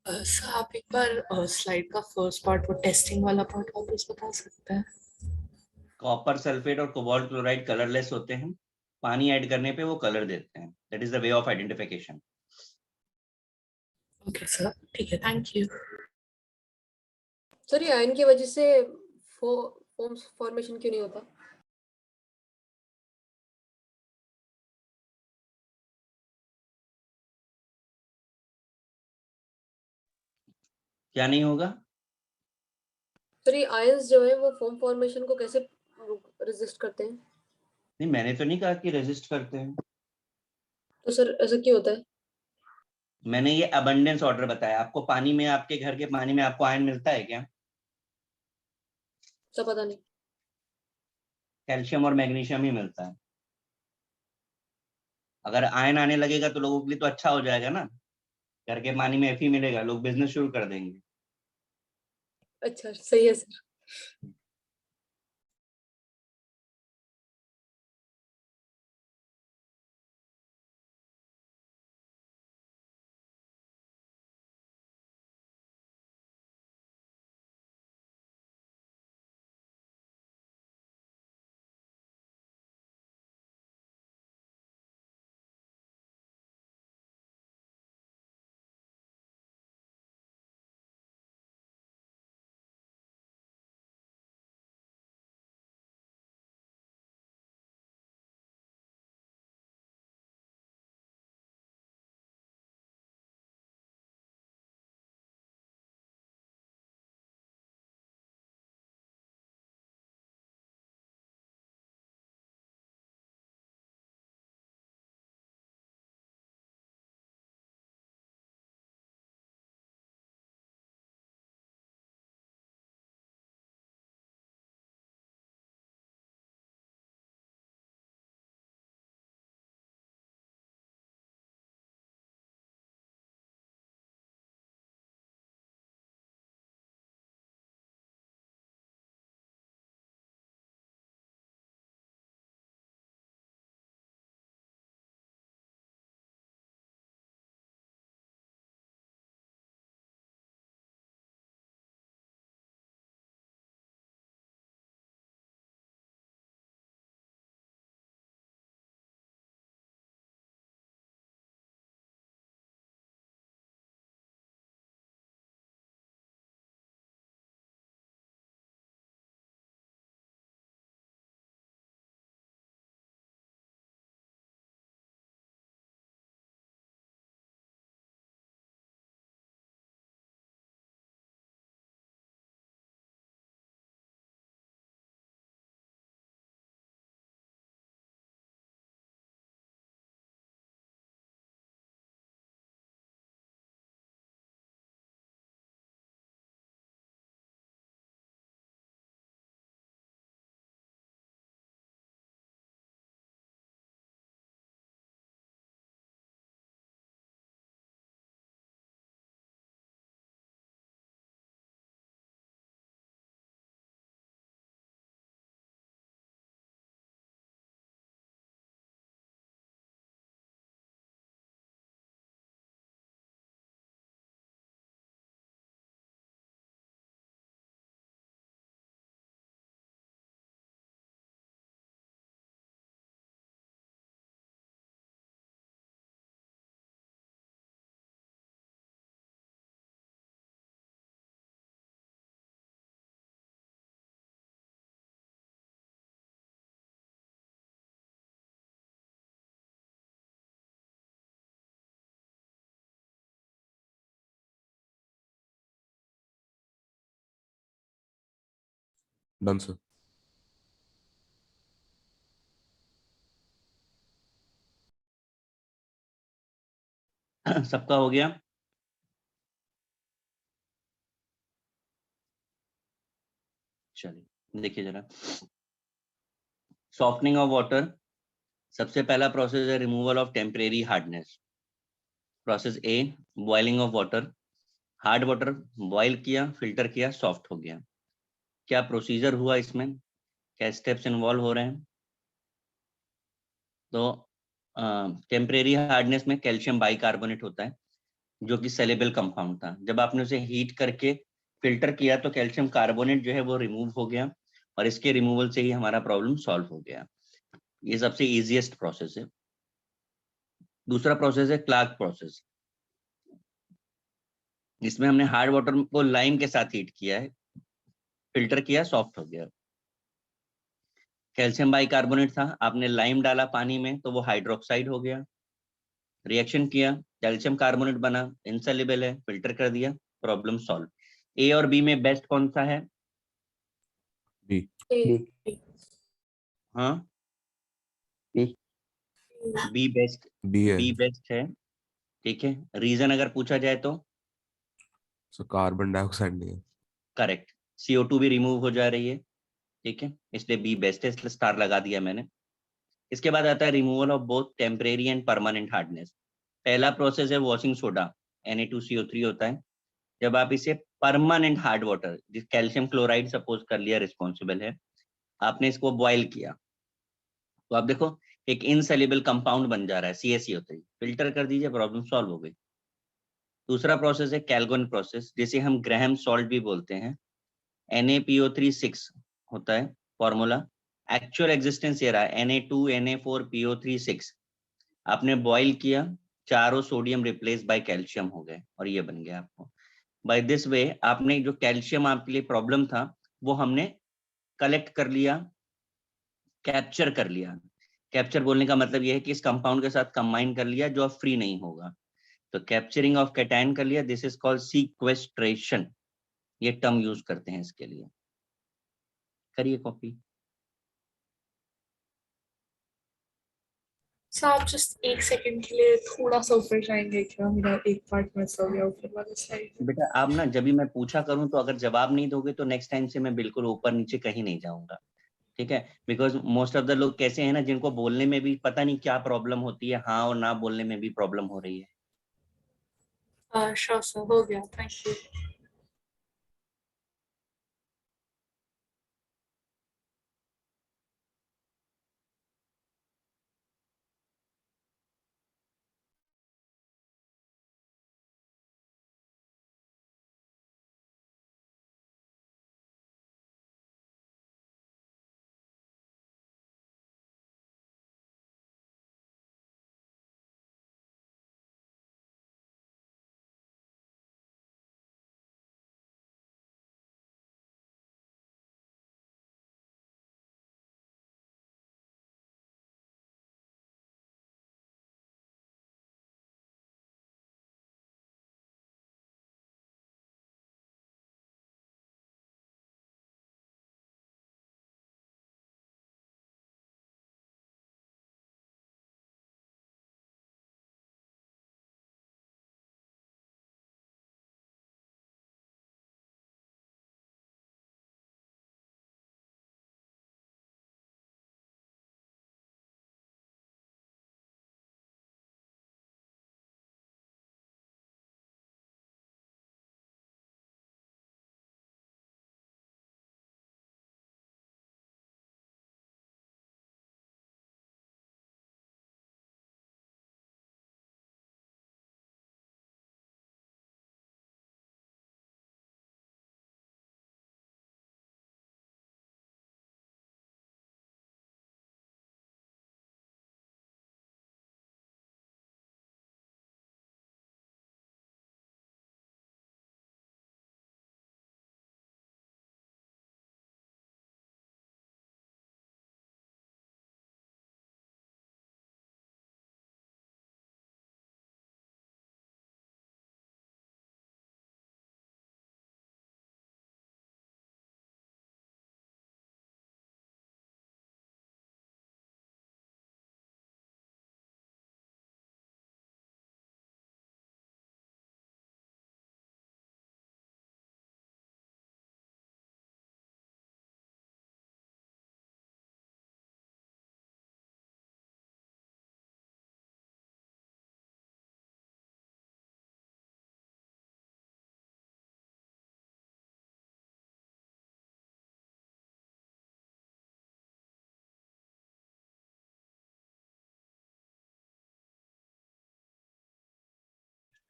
Sir आप एक बार स्लाइड का फर्स्ट पार्ट, वो टेस्टिंग वाला पार्ट वापस बता सकते हैं? कॉपर सल्फेट और कोबाल्ट क्लोराइड कलरलेस होते हैं, पानी ऐड करने पे वो कलर देते हैं। That is the way of identification. Okay sir, ठीक है, थैंक यू। सर ये आयन की वजह से फोम फॉर्मेशन क्यों नहीं होता? क्या नहीं होगा? सर ये आयंस जो है वो फोम फॉर्मेशन को कैसे रेजिस्ट करते हैं? नहीं, मैंने तो नहीं कहा कि रेजिस्ट करते हैं। तो सर ऐसा क्यों होता है? मैंने ये अबंडेंस ऑर्डर बताया आपको। पानी में, आपके घर के पानी में आपको आयन मिलता है क्या? सब पता नहीं। कैल्शियम और मैग्नीशियम ही मिलता है। अगर आयन आने लगेगा तो लोगों के लिए तो अच्छा हो जाएगा ना। घर के पानी में Fe मिलेगा, लोग बिजनेस शुरू कर देंगे। अच्छा सही है सर। Done sir. सबका हो गया? चलिए देखिए जरा, सॉफ्टनिंग ऑफ वाटर, सबसे पहला प्रोसेस है removal of temporary hardness. Process A, boiling of water, hard water boil किया, फिल्टर किया, सॉफ्ट हो गया। क्या प्रोसीजर हुआ इसमें, क्या स्टेप्स इन्वॉल्व हो रहे हैं? तो टेम्परेरी हार्डनेस में कैल्शियम बाइकार्बोनेट होता है जो कि सेलेबल कंपाउंड था। जब आपने उसे हीट करके फिल्टर किया तो कैल्शियम कार्बोनेट जो है वो रिमूव हो गया और इसके रिमूवल से ही हमारा प्रॉब्लम सॉल्व हो गया। ये सबसे इजीएस्ट प्रोसेस है। दूसरा प्रोसेस है क्लार्क प्रोसेस। इसमें हमने हार्ड वाटर को लाइम के साथ हीट किया है, फिल्टर किया, सॉफ्ट हो गया। कैल्शियम बाइकार्बोनेट था, आपने लाइम डाला पानी में तो वो हाइड्रोक्साइड हो गया, रिएक्शन किया, कैल्शियम कार्बोनेट बना, इनसॉल्युबल है, फिल्टर कर दिया, प्रॉब्लम सॉल्व। ए और बी में बेस्ट कौन सा है? बी। ए, हाँ, बी बेस्ट, बी है बी बेस्ट है। ठीक है, रीजन अगर पूछा जाए तो सर, कार्बन डाइऑक्साइड नहीं है। करेक्ट, CO2 भी रिमूव हो जा रही है। ठीक है, इसलिए बी बेस्ट है, इसलिए स्टार लगा दिया मैंने। इसके बाद आता है removal of both temporary and permanent hardness. पहला प्रोसेस है वॉशिंग सोडा, Na2CO3 होता है। जब आप इसे परमानेंट हार्ड वाटर, जिस कैल्शियम क्लोराइड सपोज कर लिया रिस्पॉन्सिबल है, आपने इसको बॉयल किया तो आप देखो एक इनसेल्युबल कंपाउंड बन जा रहा है, CaCO3, फिल्टर कर दीजिए, प्रॉब्लम सॉल्व हो गई। दूसरा प्रोसेस है कैल्गोन प्रोसेस, जिसे हम ग्राहम सॉल्ट भी बोलते हैं। Na PO36 होता है फॉर्मूला, एक्चुअल एग्जिस्टेंस ये रहा Na2Na4PO36। आपने बॉयल किया, चारों सोडियम रिप्लेस बाय कैल्शियम हो गए और ये बन गया आपको। बाय दिस वे आपने जो कैल्शियम आपके लिए प्रॉब्लम था वो हमने कलेक्ट कर लिया, कैप्चर कर लिया। कैप्चर बोलने का मतलब ये है कि इस कंपाउंड के साथ कंबाइन कर लिया जो अब फ्री नहीं होगा, तो कैप्चरिंग ऑफ कैटायन कर लिया, दिस इज कॉल्ड सीक्वेस्ट्रेशन। ये टर्म यूज करते हैं इसके लिए। करिए कॉपी। सर आप जस्ट एक सेकंड के लिए थोड़ा सा ऊपर जाएंगे क्या? मेरा एक पार्ट मिस हो गया ऊपर वाले साइड। बेटा आप ना जब भी मैं पूछा करूं तो अगर जवाब नहीं दोगे तो नेक्स्ट टाइम से मैं बिल्कुल ऊपर नीचे कहीं नहीं जाऊंगा। ठीक है, बिकॉज मोस्ट ऑफ द लोग कैसे हैं ना, जिनको बोलने में भी पता नहीं क्या प्रॉब्लम होती है, हाँ और ना बोलने में भी प्रॉब्लम हो रही है। श्योर सर, हो गया, थैंक यू।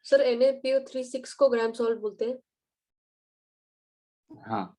सर NaPO36 को ग्राम सॉल्ट बोलते हैं। हाँ,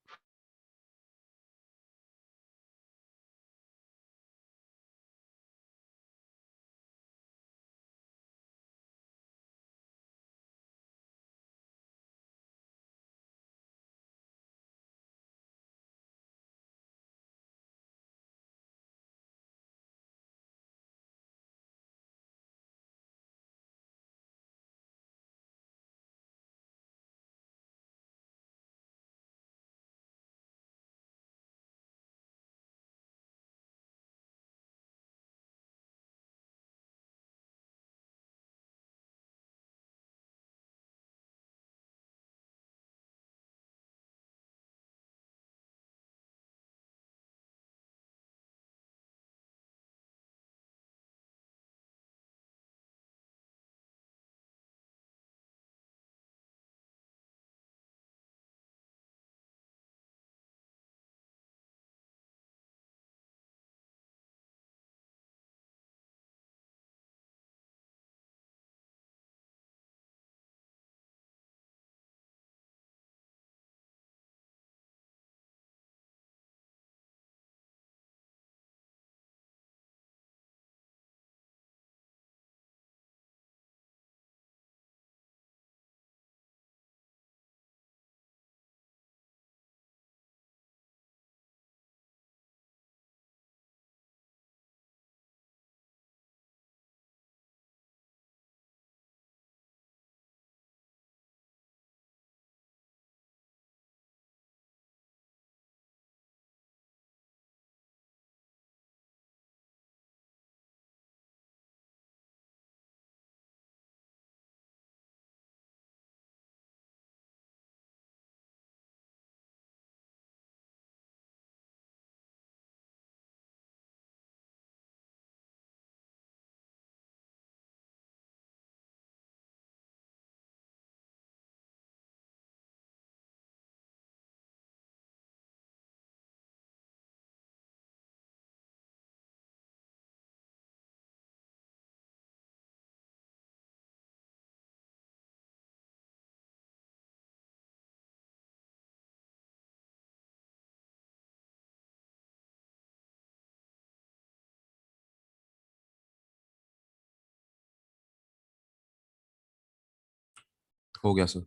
हो गया सर।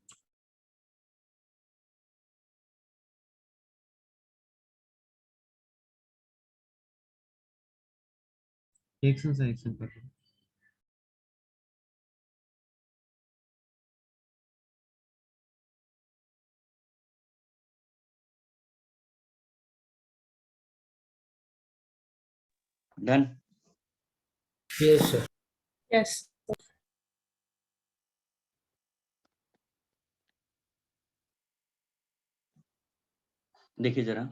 एक सेकंड कर रहा हूँ। डन। Yes, sir. Yes. देखिए जरा,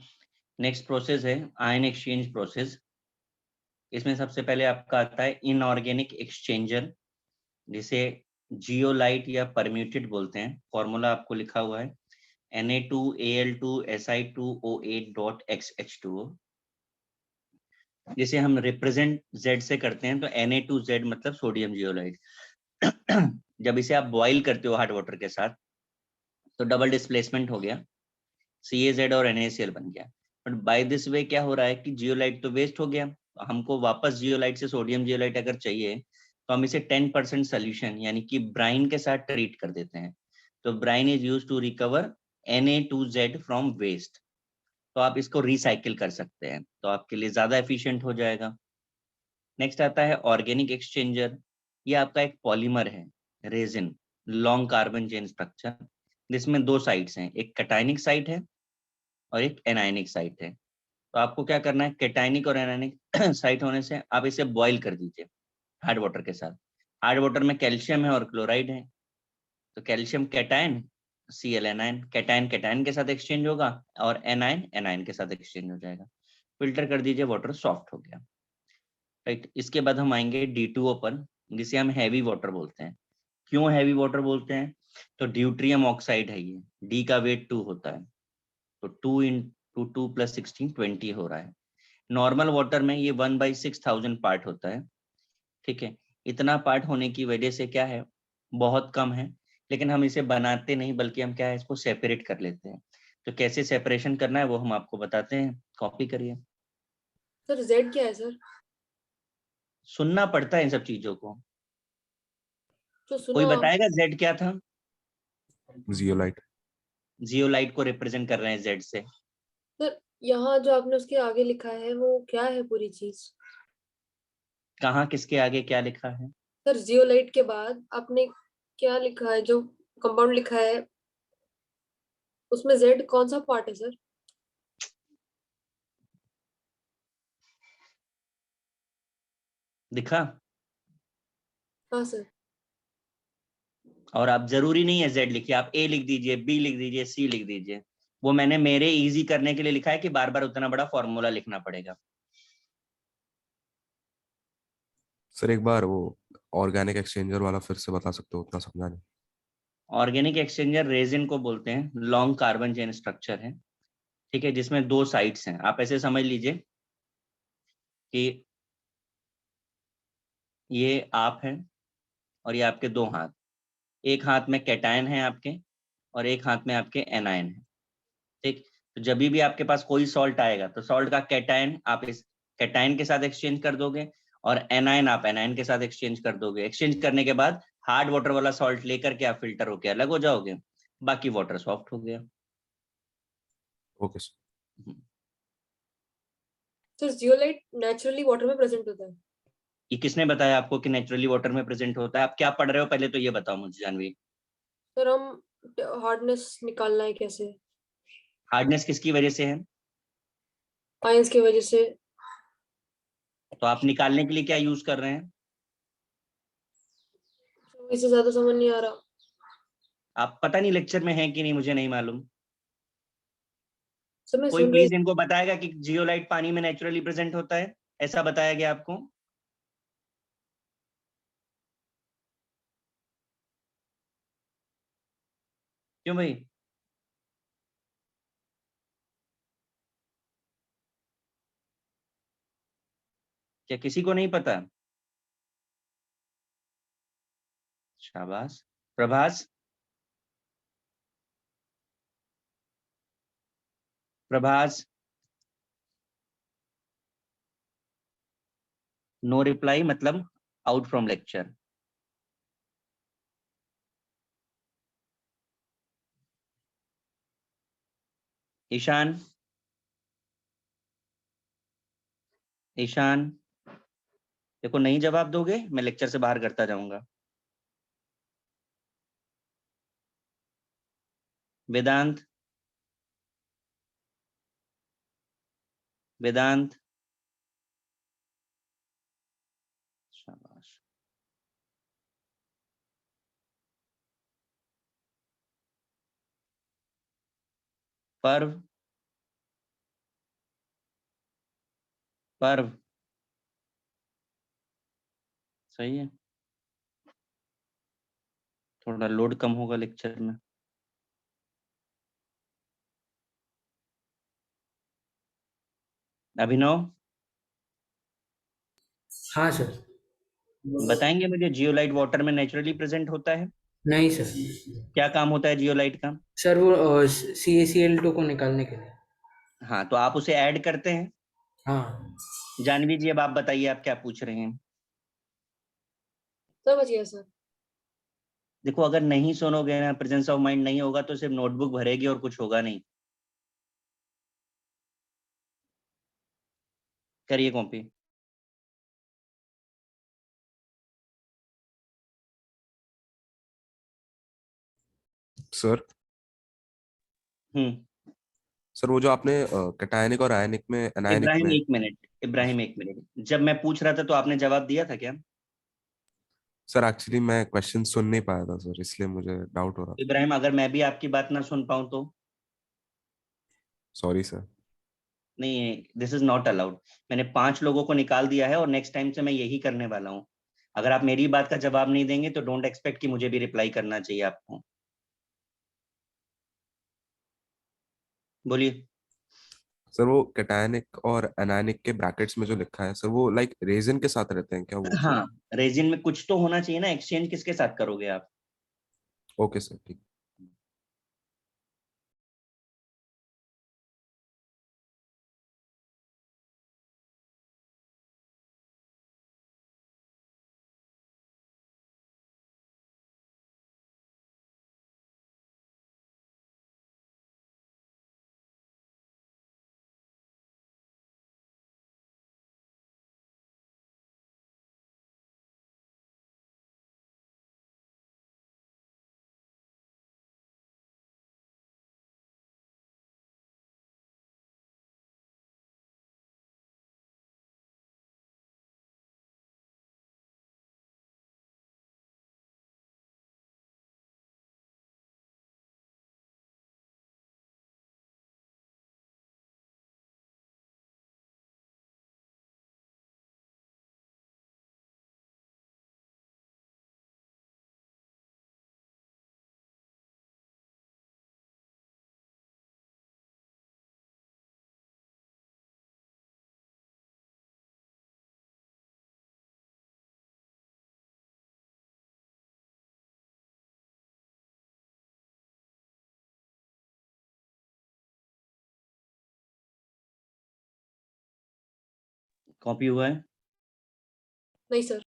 नेक्स्ट प्रोसेस है आयन एक्सचेंज प्रोसेस। इसमें सबसे पहले आपका आता है इनऑर्गेनिक एक्सचेंजर, जिसे जियोलाइट या परम्यूटेड बोलते हैं। फॉर्मूला आपको लिखा हुआ है Na2Al2Si2O8.XH2O, जिसे हम रिप्रेजेंट Z से करते हैं। तो Na2Z मतलब सोडियम जियोलाइट। जब इसे आप बॉईल करते हो हॉट वाटर के साथ तो डबल डिस्प्लेसमेंट हो गया, CaZ और NaCl बन गया। बट बाय दिस वे क्या हो रहा है कि जियोलाइट तो वेस्ट हो गया, हमको वापस जियोलाइट से सोडियम जियोलाइट अगर चाहिए तो हम इसे 10% सोल्यूशन यानी कि ब्राइन के साथ ट्रीट कर देते हैं। तो brine is used to recover Na2Z from waste. तो आप इसको रिसाइकिल कर सकते हैं, तो आपके लिए ज्यादा एफिशिएंट हो जाएगा। नेक्स्ट आता है ऑर्गेनिक एक्सचेंजर। ये आपका एक पॉलीमर है, resin, long carbon chain structure, जिसमें दो साइड्स हैं, एक कैटायनिक साइट है और एक एनायनिक साइट है। तो आपको क्या करना है, कैटायनिक और एनायनिक साइट होने से आप इसे बॉईल कर दीजिए हार्ड वाटर के साथ। हार्ड वाटर में कैल्शियम है और क्लोराइड है, तो calcium cation Cl anion, cation cation के साथ एक्सचेंज होगा और एनायन एनायन के साथ एक्सचेंज हो जाएगा। फिल्टर कर दीजिए, वाटर सॉफ्ट हो गया। राइट, इसके बाद हम आएंगे D2O पर, जिसे हम हैवी वाटर बोलते हैं। क्यों हैवी वाटर बोलते हैं, तो ड्यूट्रियम ऑक्साइड है ये, D का वेट 2 होता है, तो 2 × 2 + 16 20 हो रहा है। नॉर्मल वाटर में ये 1/6000 पार्ट होता है। ठीक है, इतना पार्ट होने की वजह से क्या है बहुत कम है, लेकिन हम इसे बनाते नहीं बल्कि हम क्या है इसको सेपरेट कर लेते हैं। तो कैसे सेपरेशन करना है वो हम आपको बताते हैं, कॉपी करिए। सर जेड क्या है सर? सुनना पड़ता है इन सब चीजों को। तो कोई सुनो आप। बताएगा जेड क्या था? जियोलाइट। जियोलाइट को रिप्रेजेंट कर रहे हैं जेड से। सर यहाँ जो आपने उसके आगे लिखा है वो क्या है पूरी चीज? कहाँ किसके आगे क्या लिखा है? सर जियोलाइट के बाद आपने क्या लिखा है, जो कंपाउंड लिखा है उसमें जेड कौन सा पार्ट है सर? दिखा? हाँ सर। और आप जरूरी नहीं है जेड लिखिए, आप ए लिख दीजिए, बी लिख दीजिए, सी लिख दीजिए। वो मैंने मेरे इजी करने के लिए लिखा है कि बार बार उतना बड़ा फॉर्मूला लिखना पड़ेगा। सर एक बार वो ऑर्गेनिक एक्सचेंजर वाला फिर से बता सकते हो, उतना समझा नहीं। ऑर्गेनिक एक्सचेंजर रेजिन को बोलते हैं, लॉन्ग कार्बन चेन स्ट्रक्चर है, ठीक है, जिसमें 2 साइड्स हैं। आप ऐसे समझ लीजिए कि ये आप है और ये आपके 2 हाथ। एक हाथ में कैटायन है आपके और एक हाथ में आपके एनायन है, ठीक। तो जब भी आपके पास कोई सॉल्ट आएगा तो सॉल्ट का कैटायन आप इस कैटायन के साथ एक्सचेंज कर दोगे और एनायन आप एनायन के साथ एक्सचेंज कर दोगे। एक्सचेंज करने के बाद हार्ड वाटर वाला सॉल्ट लेकर के आप फिल्टर होके अलग हो जाओगे, बाकी वाटर सॉफ्ट हो गया। Okay sir. Sir zeolite naturally water में प्रेजेंट होता है। ये किसने बताया आपको कि नेचुरली वाटर में प्रेजेंट होता है? आप क्या पढ़ रहे हो पहले तो ये बताओ मुझे जानवी। सर हम हार्डनेस निकालना है कैसे? हार्डनेस किसकी वजह से है? आयंस की वजह से। तो आप निकालने के लिए क्या यूज कर रहे हैं? इससे ज्यादा समझ नहीं आ रहा। आप पता नहीं लेक्चर में हैं कि नहीं, मुझे नहीं मालूम। सर मैं कोई सुन रही। प्लीज इनको बताएगा कि जियोलाइट पानी में नेचुरली प्रेजेंट होता है, ऐसा बताया गया आपको? क्यों भाई? क्या किसी को नहीं पता? शाबाश। प्रभास, प्रभास, नो रिप्लाई मतलब out from lecture. Ishan, Ishan, देखो नहीं जवाब दोगे मैं लेक्चर से बाहर करता जाऊंगा। वेदांत, वेदांत, शाबाश। पर्व, पर्व, सही है। थोड़ा लोड कम होगा लेक्चर में। अभिनव, हाँ सर। बताएंगे मुझे जियोलाइट वाटर में नेचुरली प्रेजेंट होता है? नहीं सर। क्या काम होता है जियोलाइट का? सर वो CaCl2 को निकालने के लिए। हाँ, तो आप उसे ऐड करते हैं। हाँ जानवी जी अब आप बताइए आप क्या पूछ रहे हैं? समझ गया सर। देखो अगर नहीं सुनोगे ना, प्रेजेंस ऑफ माइंड नहीं होगा तो सिर्फ नोटबुक भरेगी और कुछ होगा नहीं। करिए कॉपी। सर हम्म। सर वो जो आपने कैटायनिक और आयनिक में एनायनिक इब्राहिम में। एक मिनट, इब्राहिम एक मिनट, जब मैं पूछ रहा था तो आपने जवाब दिया था क्या? सर एक्चुअली मैं क्वेश्चन सुन नहीं पाया था सर, इसलिए मुझे डाउट हो रहा था। इब्राहिम अगर मैं भी आपकी बात ना सुन पाऊं तो? Sorry sir. नहीं, दिस इज नॉट अलाउड। मैंने 5 लोगों को निकाल दिया है और नेक्स्ट टाइम से मैं यही करने वाला हूँ। अगर आप मेरी बात का जवाब नहीं देंगे तो डोंट एक्सपेक्ट कि मुझे भी रिप्लाई करना चाहिए आपको। बोलिए। सर वो कैटायनिक और एनायनिक के ब्रैकेट्स में जो लिखा है सर, वो लाइक रेजिन के साथ रहते हैं क्या वो? हाँ, रेजिन में कुछ तो होना चाहिए ना, एक्सचेंज किसके साथ करोगे आप? ओके सर, ठीक। कॉपी हुआ है? नहीं सर।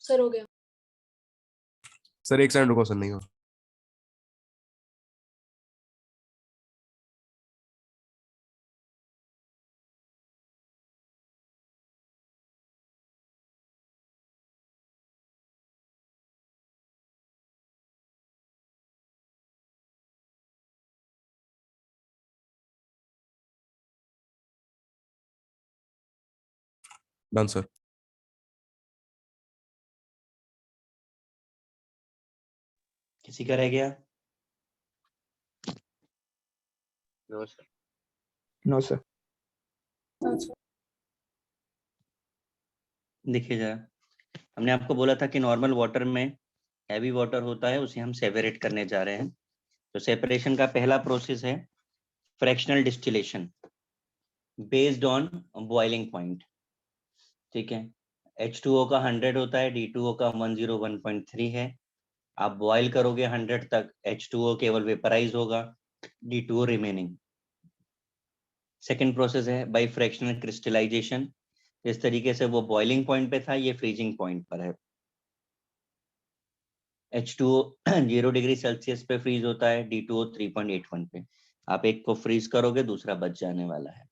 सर हो गया। सर एक सेकंड रुको सर, नहीं हो। Done sir. किसी का रह गया? No sir. No sir. देखिए जरा, हमने आपको बोला था कि नॉर्मल वाटर में हैवी वाटर होता है, उसे हम सेपरेट करने जा रहे हैं। तो सेपरेशन का पहला प्रोसेस है fractional distillation based on boiling point. ठीक है, H2O का 100 होता है, D2O का 101.3 है। आप बॉयल करोगे 100 तक, H2O केवल वेपराइज होगा, D2O रिमेनिंग। सेकेंड प्रोसेस है बाई फ्रैक्शनल क्रिस्टलाइजेशन। इस तरीके से वो बॉइलिंग पॉइंट पे था, ये फ्रीजिंग पॉइंट पर है। H2O 0 डिग्री सेल्सियस पे फ्रीज होता है, D2O 3.81 पे। आप एक को फ्रीज करोगे, दूसरा बच जाने वाला है।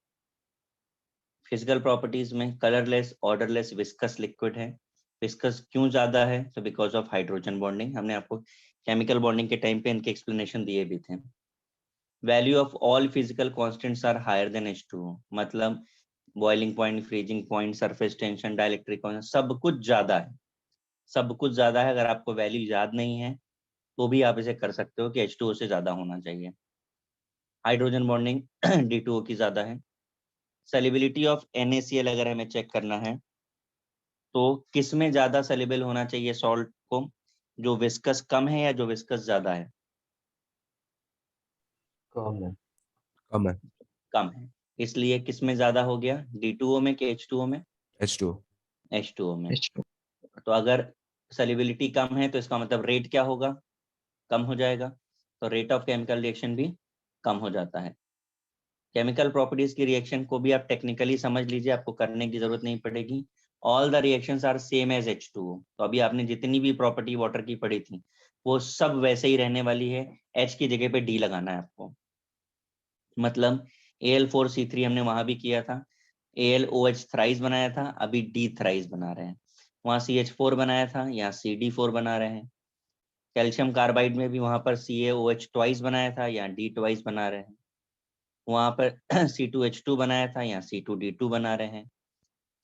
फिजिकल प्रॉपर्टीज में कलरलेस, ऑर्डरलेस, विस्कस लिक्विड है। विस्कस क्यों ज्यादा है? तो बिकॉज ऑफ हाइड्रोजन बॉन्डिंग। हमने आपको केमिकल बॉन्डिंग के टाइम पे इनके एक्सप्लेनेशन दिए भी थे। Value of all physical constants are higher than H2O, मतलब boiling point, freezing point, surface tension, dielectric constant, सब कुछ ज्यादा है, सब कुछ ज्यादा है। अगर आपको वैल्यू याद नहीं है तो भी आप इसे कर सकते हो कि H2O से ज्यादा होना चाहिए। हाइड्रोजन बॉन्डिंग D2O की ज्यादा है। सेलिबिलिटी ऑफ NaCl अगर हमें चेक करना है तो किस में ज्यादा सेलिबल होना चाहिए सॉल्ट को, जो विस्कस कम है या जो विस्कस ज्यादा है? कम है। कम है। इसलिए किस में ज्यादा हो गया, D2O में कि H2O में? H2O। H2O में। H2. तो अगर सेलिबिलिटी कम है तो इसका मतलब रेट क्या होगा, कम हो जाएगा। तो रेट ऑफ केमिकल रिएक्शन भी कम हो जाता है। केमिकल प्रॉपर्टीज की रिएक्शन को भी आप टेक्निकली समझ लीजिए, आपको करने की जरूरत नहीं पड़ेगी। All the reactions are same as H2O। तो अभी आपने जितनी भी प्रॉपर्टी वाटर की पढ़ी थी वो सब वैसे ही रहने वाली है। H की जगह पे D लगाना है आपको। मतलब Al4C3 हमने वहां भी किया था, AlOH थ्राइस बनाया था, अभी D थ्राइस बना रहे हैं। वहां CH4 बनाया था, यहाँ CD4 बना रहे हैं। कैल्शियम कार्बाइड में भी वहां पर CaOH ट्वाइस बनाया था, यहाँ D ट्वाइस बना रहे हैं। वहां पर C2H2 बनाया था, यहाँ C2D2 बना रहे हैं।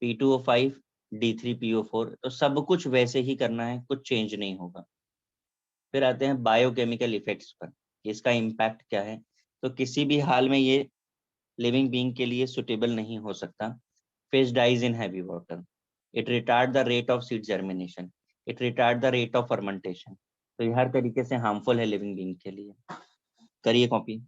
P2O5 D3PO4, तो सब कुछ वैसे ही करना है, कुछ चेंज नहीं होगा। फिर आते हैं बायोकेमिकल इफेक्ट्स पर, इसका इम्पैक्ट क्या है। तो किसी भी हाल में ये लिविंग बीइंग के लिए सुटेबल नहीं हो सकता। Fish dies in heavy water, it retard the rate of seed germination, it retard the rate of fermentation. तो ये हर तरीके से हार्मफुल है लिविंग बीइंग के लिए। करिए कॉपी।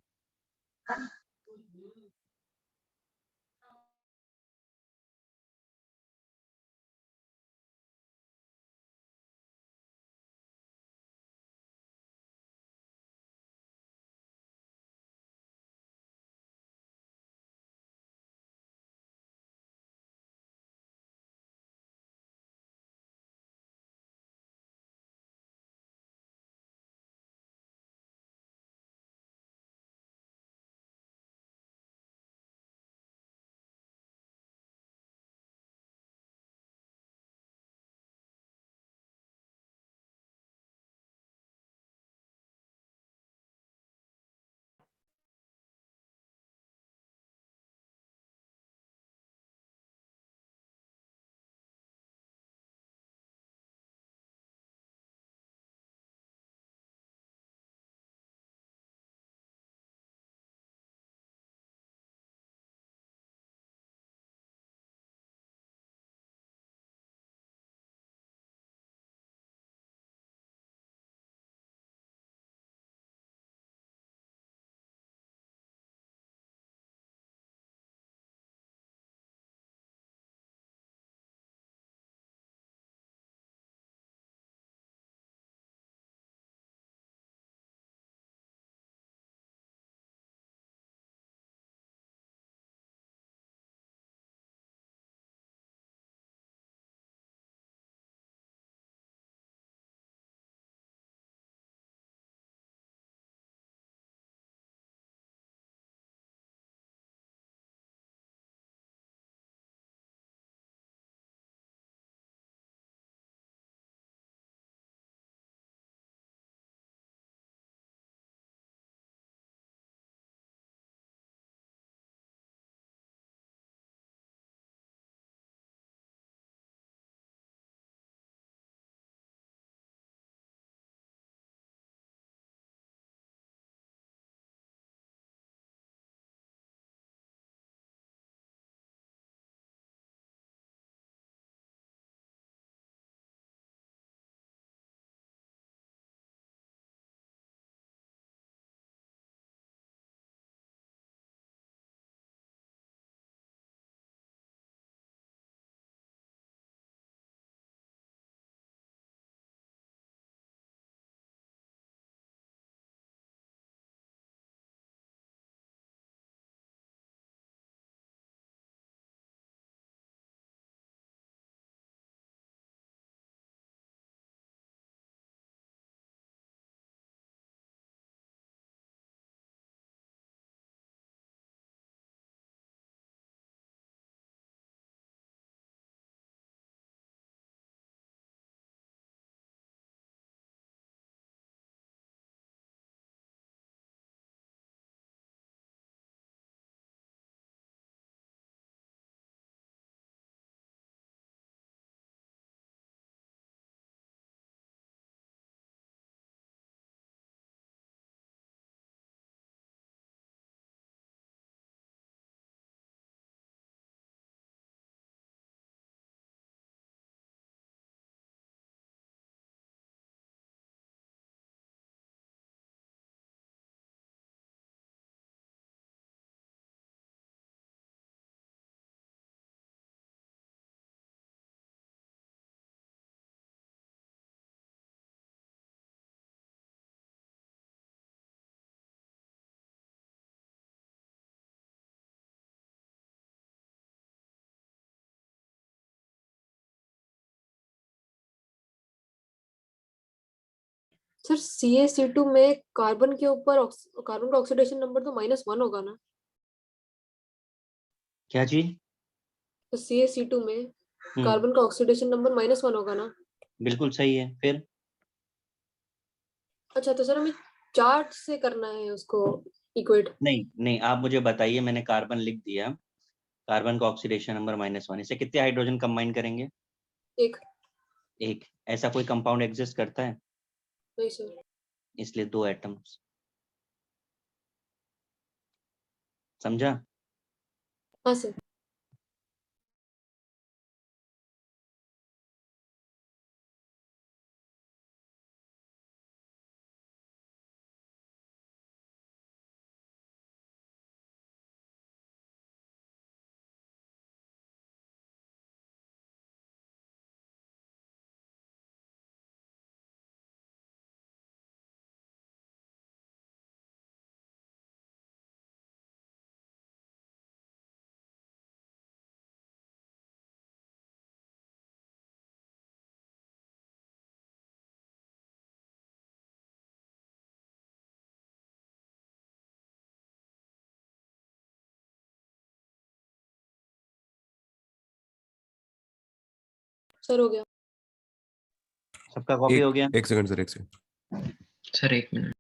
सर CaC2 में कार्बन के ऊपर कार्बन का ऑक्सीडेशन नंबर तो -1 होगा ना? क्या चीज? तो CaC2 में कार्बन का ऑक्सीडेशन नंबर -1 होगा ना? बिल्कुल सही है। फिर अच्छा, तो सर हमें चार्ट से करना है उसको इक्वेट। नहीं नहीं, आप मुझे बताइए, मैंने कार्बन लिख दिया, कार्बन का ऑक्सीडेशन नंबर -1, इसे कितने हाइड्रोजन कंबाइन करेंगे? एक। एक। ऐसा कोई कंपाउंड एग्जिस्ट करता है? नहीं सर। इसलिए 2 एटम्स। समझा? हाँ सर। सर हो गया। सबका कॉपी हो गया? एक सेकंड सर, एक सेकंड। सर एक मिनट।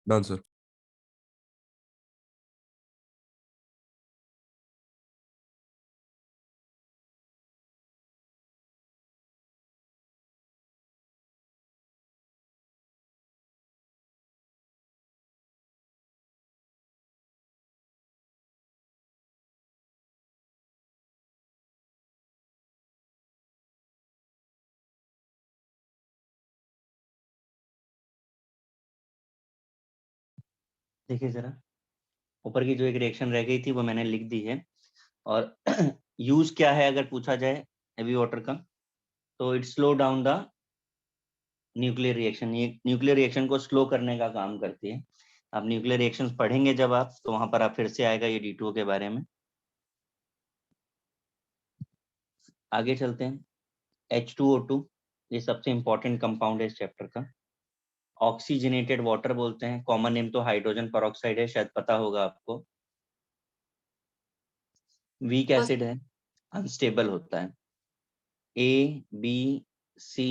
Done sir. देखिए जरा, ऊपर की जो एक रिएक्शन रह गई थी वो मैंने लिख दी है। और यूज क्या है अगर पूछा जाए हेवी वाटर का, तो it slow down the nuclear reaction. ये न्यूक्लियर रिएक्शन को स्लो करने का काम करती है। आप न्यूक्लियर रिएक्शंस पढ़ेंगे जब आप, तो वहां पर आप फिर से आएगा ये D2O के बारे में। आगे चलते हैं। H2O2 ये सबसे इंपॉर्टेंट कंपाउंड है इस चैप्टर का। ऑक्सीजनेटेड वाटर बोलते हैं, कॉमन नेम तो हाइड्रोजन पेरोक्साइड है, शायद पता होगा आपको। वीक हाँ एसिड है, अनस्टेबल होता है। A B C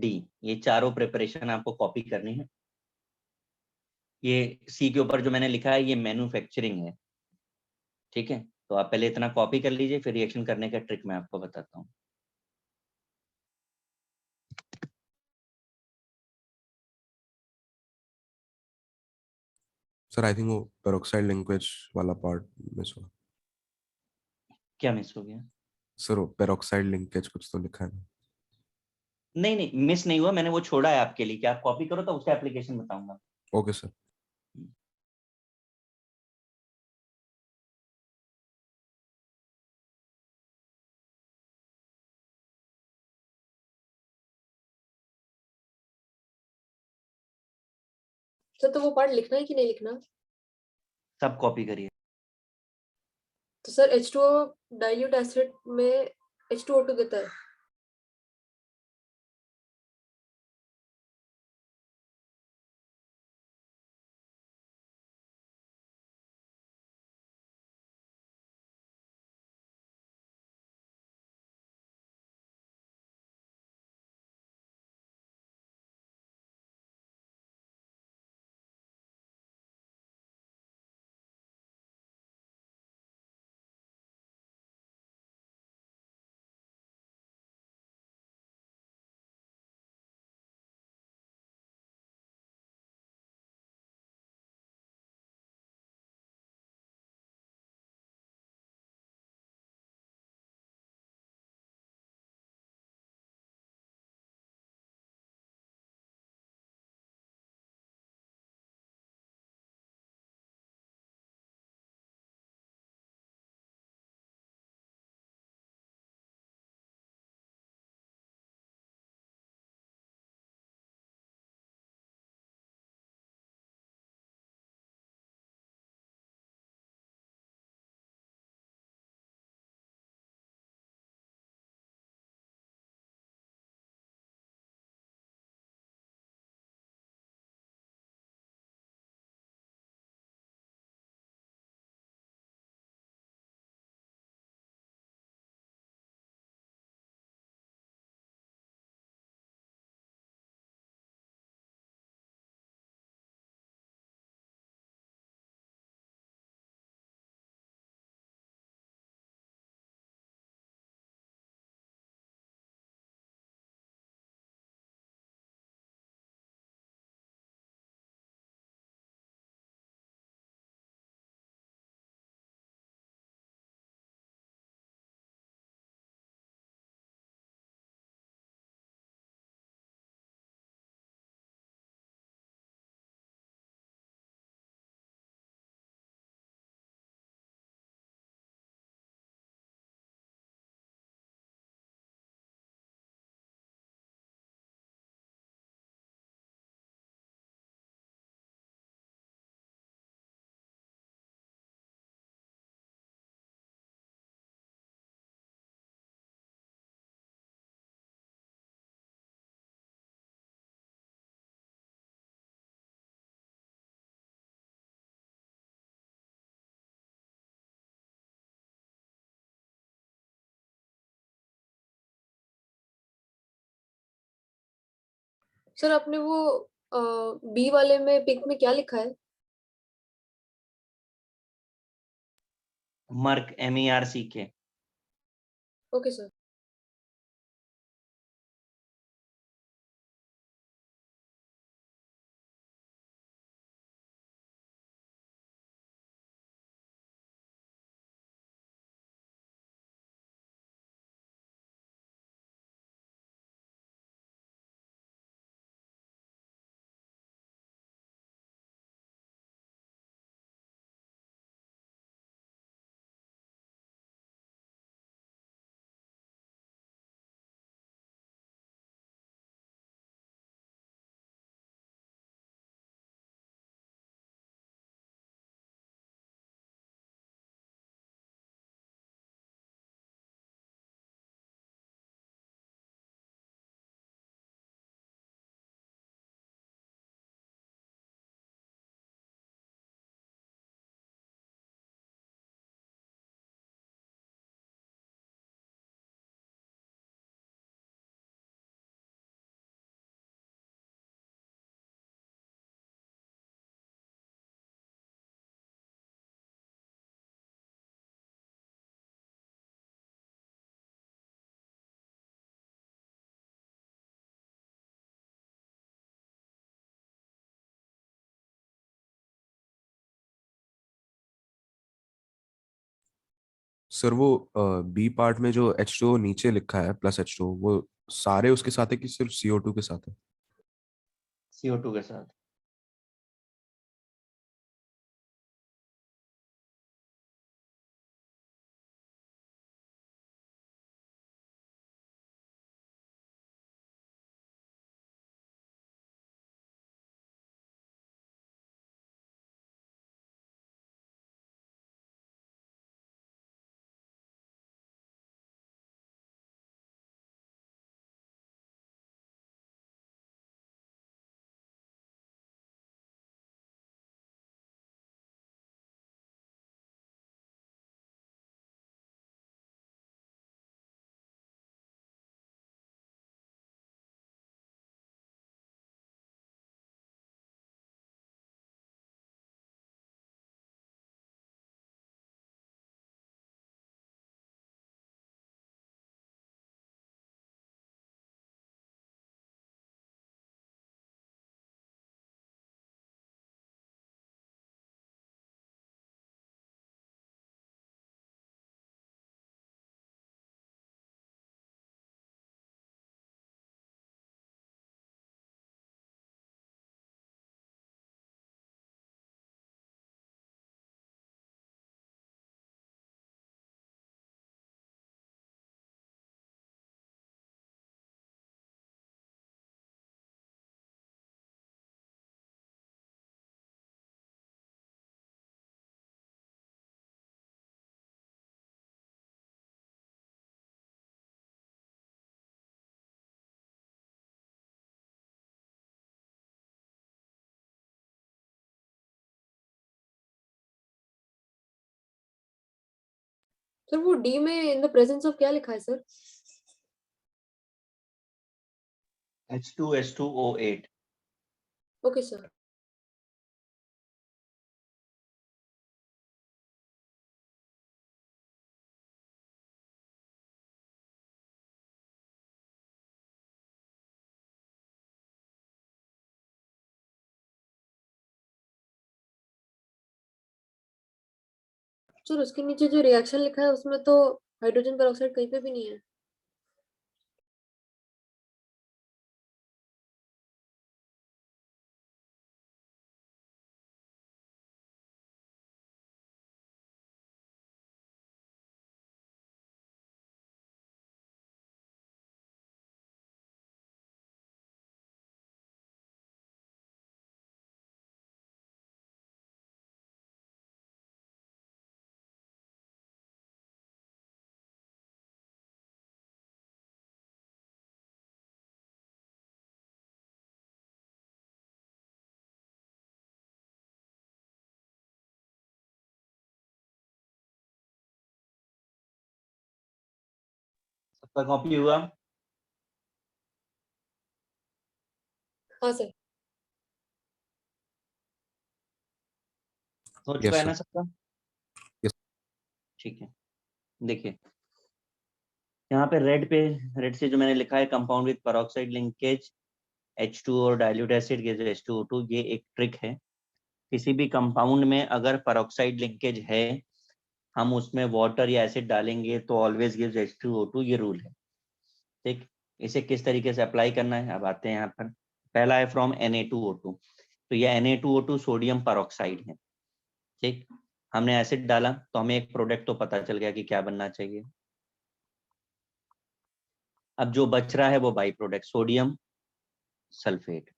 D ये चारों प्रिपरेशन आपको कॉपी करनी है। ये सी के ऊपर जो मैंने लिखा है ये मैन्युफैक्चरिंग है, ठीक है? तो आप पहले इतना कॉपी कर लीजिए, फिर रिएक्शन करने का ट्रिक मैं आपको बताता हूँ। सर आई थिंक वो पेरोक्साइड लिंकेज वाला पार्ट मिस हुआ। क्या मिस हो गया? सर वो पेरोक्साइड लिंकेज कुछ तो लिखा है ना। नहीं नहीं, मिस नहीं हुआ, मैंने वो छोड़ा है आपके लिए कि आप कॉपी करो तो उसका एप्लीकेशन बताऊंगा। Okay sir. सर, तो वो पार्ट लिखना है कि नहीं लिखना? सब कॉपी करिए। तो सर H2O डाइल्यूट एसिड में H2O2 देता है। सर आपने वो बी वाले में पिक में क्या लिखा है? Merc MERC okay sir. Sir वो बी पार्ट में जो H2O नीचे लिखा है +H2O, वो सारे उसके साथ है कि सिर्फ CO2 के साथ है? CO2 के साथ। सर वो डी में इन द प्रेजेंस ऑफ क्या लिखा है sir? H2H2O8। Okay sir. Sir उसके नीचे जो रिएक्शन लिखा है उसमें तो हाइड्रोजन पेरोक्साइड कहीं पे भी नहीं है। सबका कॉपी हुआ? हाँ सर। हो यस चुका है ना सर। सबका? यस। ठीक है, देखिए यहाँ पे रेड से जो मैंने लिखा है compound with peroxide linkage H2 और डाइल्यूट एसिड के जो H2O2, ये एक ट्रिक है। किसी भी कंपाउंड में अगर पेरोक्साइड लिंकेज है, हम उसमें वाटर या एसिड डालेंगे तो ऑलवेज गिव्स H2O2, ये रूल है। ठीक, इसे किस तरीके से अप्लाई करना है अब आते हैं यहाँ पर। पहला है फ्रॉम Na2O2, तो ये Na2O2 सोडियम पेरोक्साइड है। ठीक, हमने एसिड डाला तो हमें एक प्रोडक्ट तो पता चल गया कि क्या बनना चाहिए। अब जो बच रहा है वो by product sodium sulphate,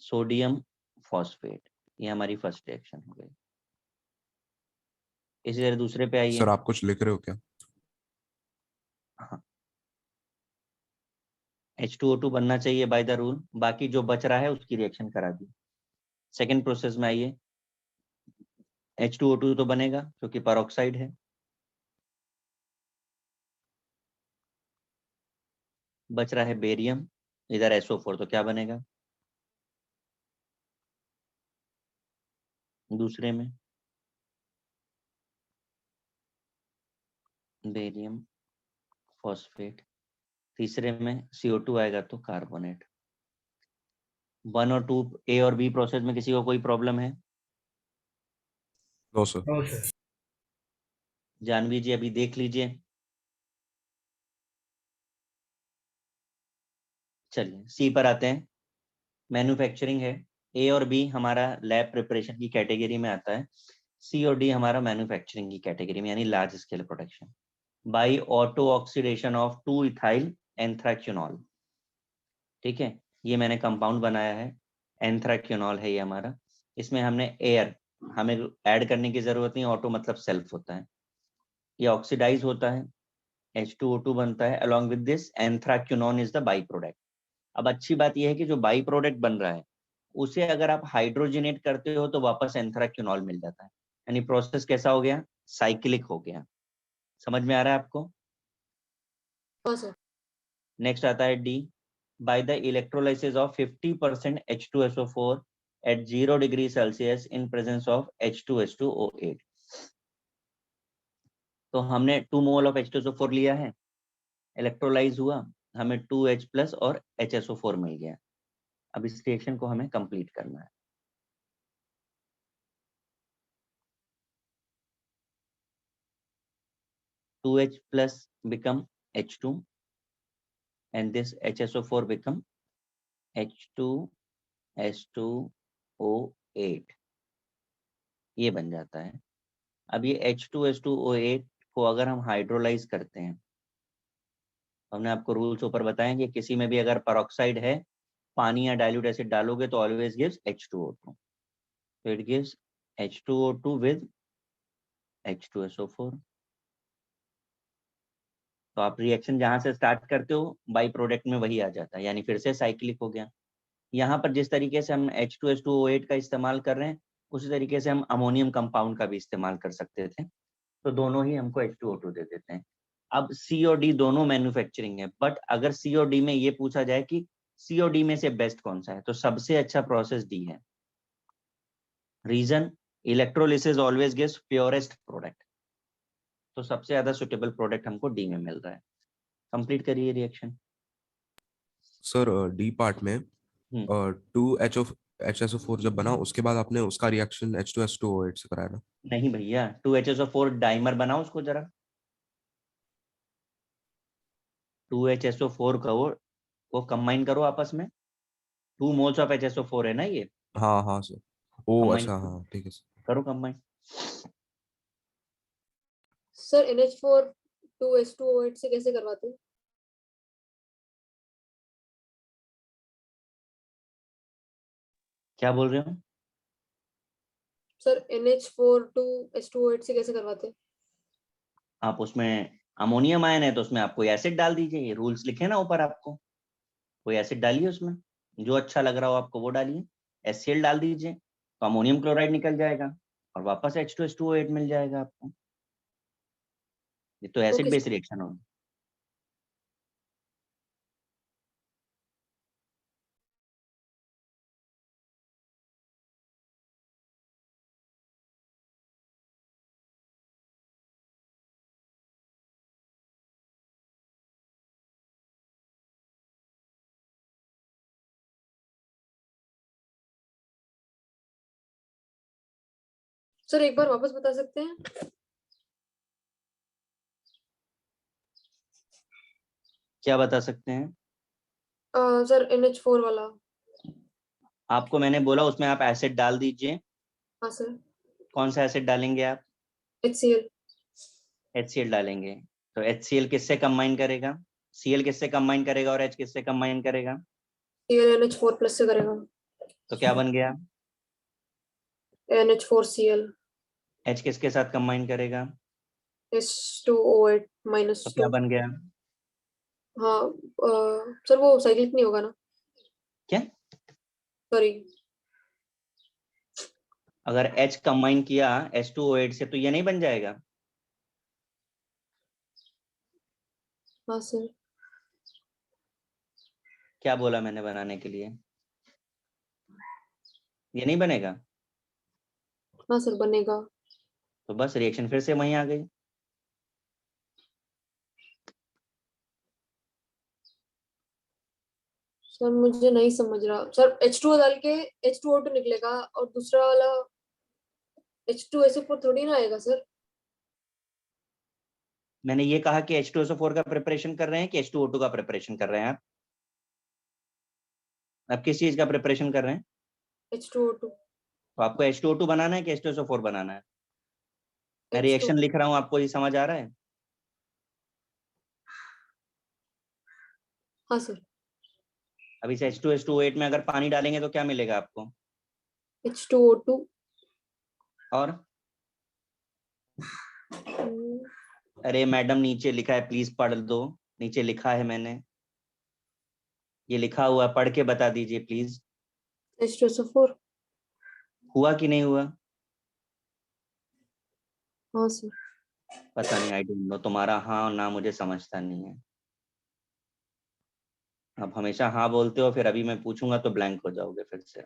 sodium phosphate, ये हमारी फर्स्ट रिएक्शन हो गई। इसी तरह दूसरे पे आइए। सर आप कुछ लिख रहे हो क्या? हाँ, H2O2 बनना चाहिए बाय द रूल, बाकी जो बच रहा है उसकी रिएक्शन करा दी। सेकेंड प्रोसेस में आइए, H2O2 तो बनेगा क्योंकि पेरोक्साइड है। बच रहा है बेरियम, इधर SO4, तो क्या बनेगा दूसरे में? Barium phosphate. तीसरे में CO2 आएगा तो कार्बोनेट। 1 और 2 A और B प्रोसेस में किसी को कोई प्रॉब्लम है? No sir. No sir. Janvi ji अभी देख लीजिए। चलिए C पर आते हैं। मैन्युफैक्चरिंग है, A और B हमारा लैब प्रिपरेशन की कैटेगरी में आता है, C और D हमारा मैन्युफैक्चरिंग की कैटेगरी में, यानी large scale production by auto oxidation of 2 ethyl anthraquinol. ठीक है, ये मैंने कंपाउंड बनाया है, एंथ्राक्विनोल है ये हमारा। इसमें हमने एयर, हमें ऐड करने की जरूरत नहीं, ऑटो मतलब सेल्फ होता है। ये ऑक्सीडाइज होता है, H2O2 बनता है, along with this anthraquinone is the by product. अब अच्छी बात यह है कि जो बाई प्रोडक्ट बन रहा है उसे अगर आप हाइड्रोजनेट करते हो तो वापस एंथ्राक्विनोल मिल जाता है, यानी प्रोसेस कैसा हो गया? साइक्लिक हो गया। समझ में आ रहा है आपको? हाँ सर। नेक्स्ट आता है D, by the electrolysis of 50% H2SO4 at 0 degree Celsius in presence of H2H2O8। तो हमने 2 मोल ऑफ H2SO4 लिया है, इलेक्ट्रोलाइज हुआ, हमें 2H प्लस और HSO4 मिल गया। अब इस रिएक्शन को हमें कंप्लीट करना है। Two H plus become H2 and this HSO4 become H2S2O8, ये बन जाता है। अब ये H2S2O8 को अगर हम हाइड्रोलाइज करते हैं, हमने आपको रूल्स ऊपर बताए कि किसी में भी अगर पेरोक्साइड है, पानी या डाइल्यूट एसिड डालोगे तो ऑलवेज गिव्स H2O2, तो it gives H2O2 with H2SO4। तो आप रिएक्शन जहां से स्टार्ट करते हो बाई प्रोडक्ट में वही आ जाता है, यानी फिर से साइक्लिक हो गया। यहाँ पर जिस तरीके से हम H2S2O8 का इस्तेमाल कर रहे हैं उसी तरीके से हम अमोनियम कंपाउंड का भी इस्तेमाल कर सकते थे, तो दोनों ही हमको H2O2 दे देते हैं। अब C और D दोनों मैन्युफैक्चरिंग है, बट अगर C और D में ये पूछा जाए कि C और D में से बेस्ट कौन सा है, तो सबसे अच्छा प्रोसेस D है। Reason, electrolysis always gives purest product, तो सबसे ज्यादा सुटेबल प्रोडक्ट हमको D में मिल रहा है। कंप्लीट करिए रिएक्शन। सर डी पार्ट में 2HSO4 जब बना उसके बाद आपने उसका रिएक्शन H2S2O8 से कराया ना? नहीं भैया, 2HSO4 डाइमर बनाओ उसको जरा, 2HSO4 का वो कंबाइन करो आपस में, 2 मोल्स ऑफ HSO4 है ना ये, हाँ हाँ सर। ओ कंबाइन अच्छा, हाँ ठीक है सर। करो कंबाइन। सर NH4 2H2O8 से कैसे करवाते हैं? क्या बोल रहे हो? सर NH4 2H2O8 से कैसे करवाते हैं? आप उसमें अमोनियम आयन है तो उसमें आप कोई एसिड डाल दीजिए, ये रूल्स लिखे ना ऊपर, आपको कोई एसिड डालिए उसमें, जो अच्छा लग रहा हो आपको वो डालिए। HCl डाल दीजिए तो अमोनियम क्लोराइड निकल जाएगा और वापस H2S2O8 मिल जाएगा आपको। ये तो acid okay base sir. Reaction होगी। सर एक बार वापस बता सकते हैं? क्या बता सकते हैं? सर NH4 वाला। आपको मैंने बोला उसमें आप एसिड डाल दीजिए। हाँ सर। कौन सा एसिड डालेंगे आप? HCl। HCl डालेंगे। तो HCl किससे कंबाइन करेगा? Cl किससे कंबाइन करेगा और H किससे कंबाइन करेगा? Cl NH4+ से करेगा। तो क्या बन गया? NH4Cl। H किसके साथ कंबाइन करेगा? H2O8 तो क्या -2। बन गया? हाँ सर वो साइक्लिक नहीं होगा ना? क्या? सॉरी। अगर H कंबाइन किया H2O8 से तो ये नहीं बन जाएगा? हाँ सर। क्या बोला मैंने बनाने के लिए? ये नहीं बनेगा? हाँ सर बनेगा। तो बस रिएक्शन फिर से वहीं आ गई। सर मुझे नहीं समझ रहा सर। H2O डाल के H2O2 निकलेगा और दूसरा वाला H2SO4 थोड़ी ना आएगा सर। मैंने ये कहा कि H2SO4 का प्रिपरेशन कर रहे हैं कि H2O2 का प्रिपरेशन कर रहे हैं आप? आप किस चीज का प्रिपरेशन कर रहे हैं? H2O2। तो आपको H2O2 बनाना है कि H2SO4 बनाना है? मैं H2। रिएक्शन लिख रहा हूँ, आपको ये समझ आ रहा है? हाँ सर। अब इस H2H2O8 में अगर पानी डालेंगे तो क्या मिलेगा आपको? H2O2। और अरे मैडम नीचे लिखा है, प्लीज पढ़ दो। नीचे लिखा है मैंने, ये लिखा हुआ है, पढ़ के बता दीजिए प्लीज। H2SO4। हुआ कि नहीं हुआ? हाँ सर। पता नहीं, आई डोंट नो। तुम्हारा हाँ और ना मुझे समझता नहीं है। आप हमेशा हाँ बोलते हो, फिर अभी मैं पूछूंगा तो ब्लैंक हो जाओगे फिर से।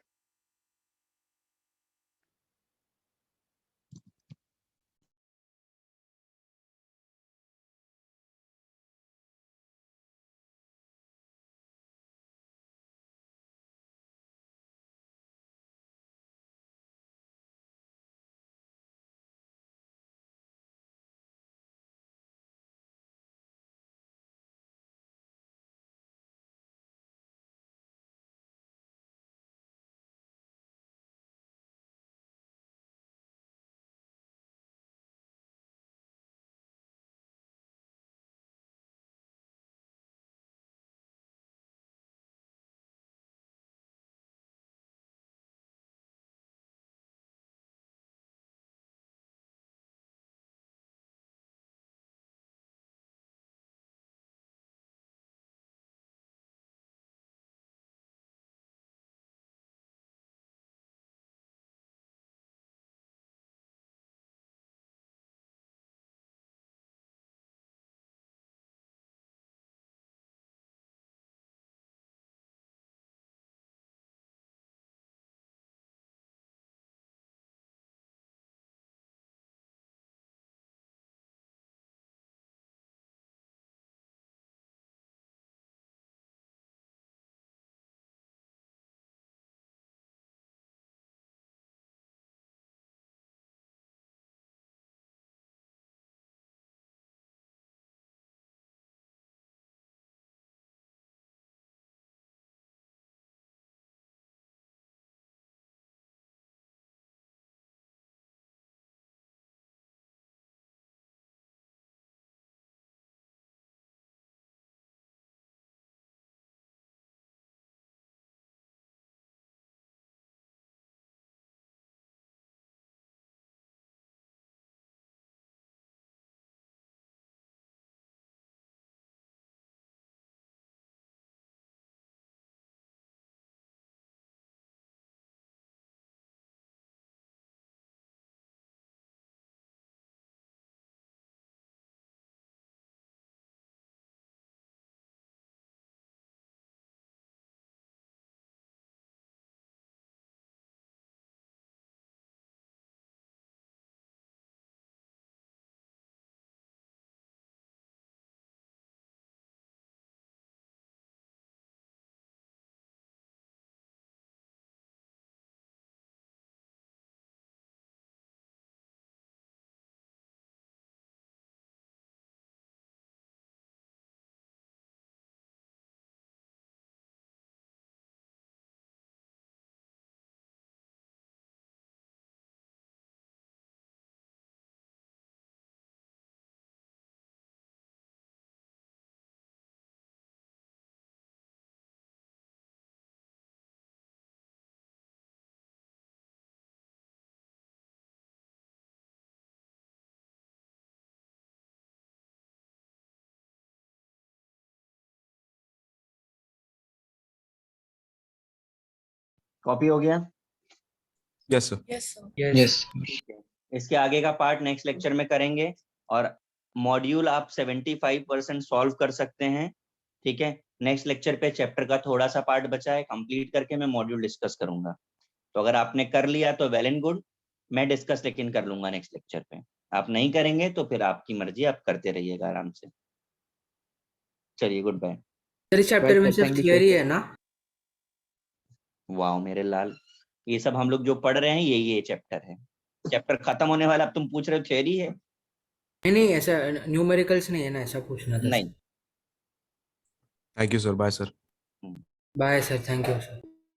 कॉपी हो गया? Yes sir. Yes sir. Yes इसके आगे का पार्ट नेक्स्ट लेक्चर में करेंगे और मॉड्यूल आप 75% सॉल्व कर सकते हैं, ठीक है। नेक्स्ट लेक्चर पे चैप्टर का थोड़ा सा पार्ट बचा है, कंप्लीट करके मैं मॉड्यूल डिस्कस करूंगा। तो अगर आपने कर लिया तो वेल एंड गुड, मैं डिस्कस लेकिन कर लूंगा नेक्स्ट लेक्चर पे। आप नहीं करेंगे तो फिर आपकी मर्जी, आप करते रहिएगा आराम से। चलिए, गुड बाय। सर इस चैप्टर में Right, sir. सिर्फ Thank you, थियरी sir. है ना? वाह मेरे लाल, ये सब हम लोग जो पढ़ रहे हैं ये चैप्टर है। चैप्टर खत्म होने वाला, अब तुम पूछ रहे हो थ्योरी है? नहीं ऐसा न्यूमेरिकल्स नहीं है ना, ऐसा पूछना था। नहीं। Thank you sir. Bye sir. Bye sir, thank you sir.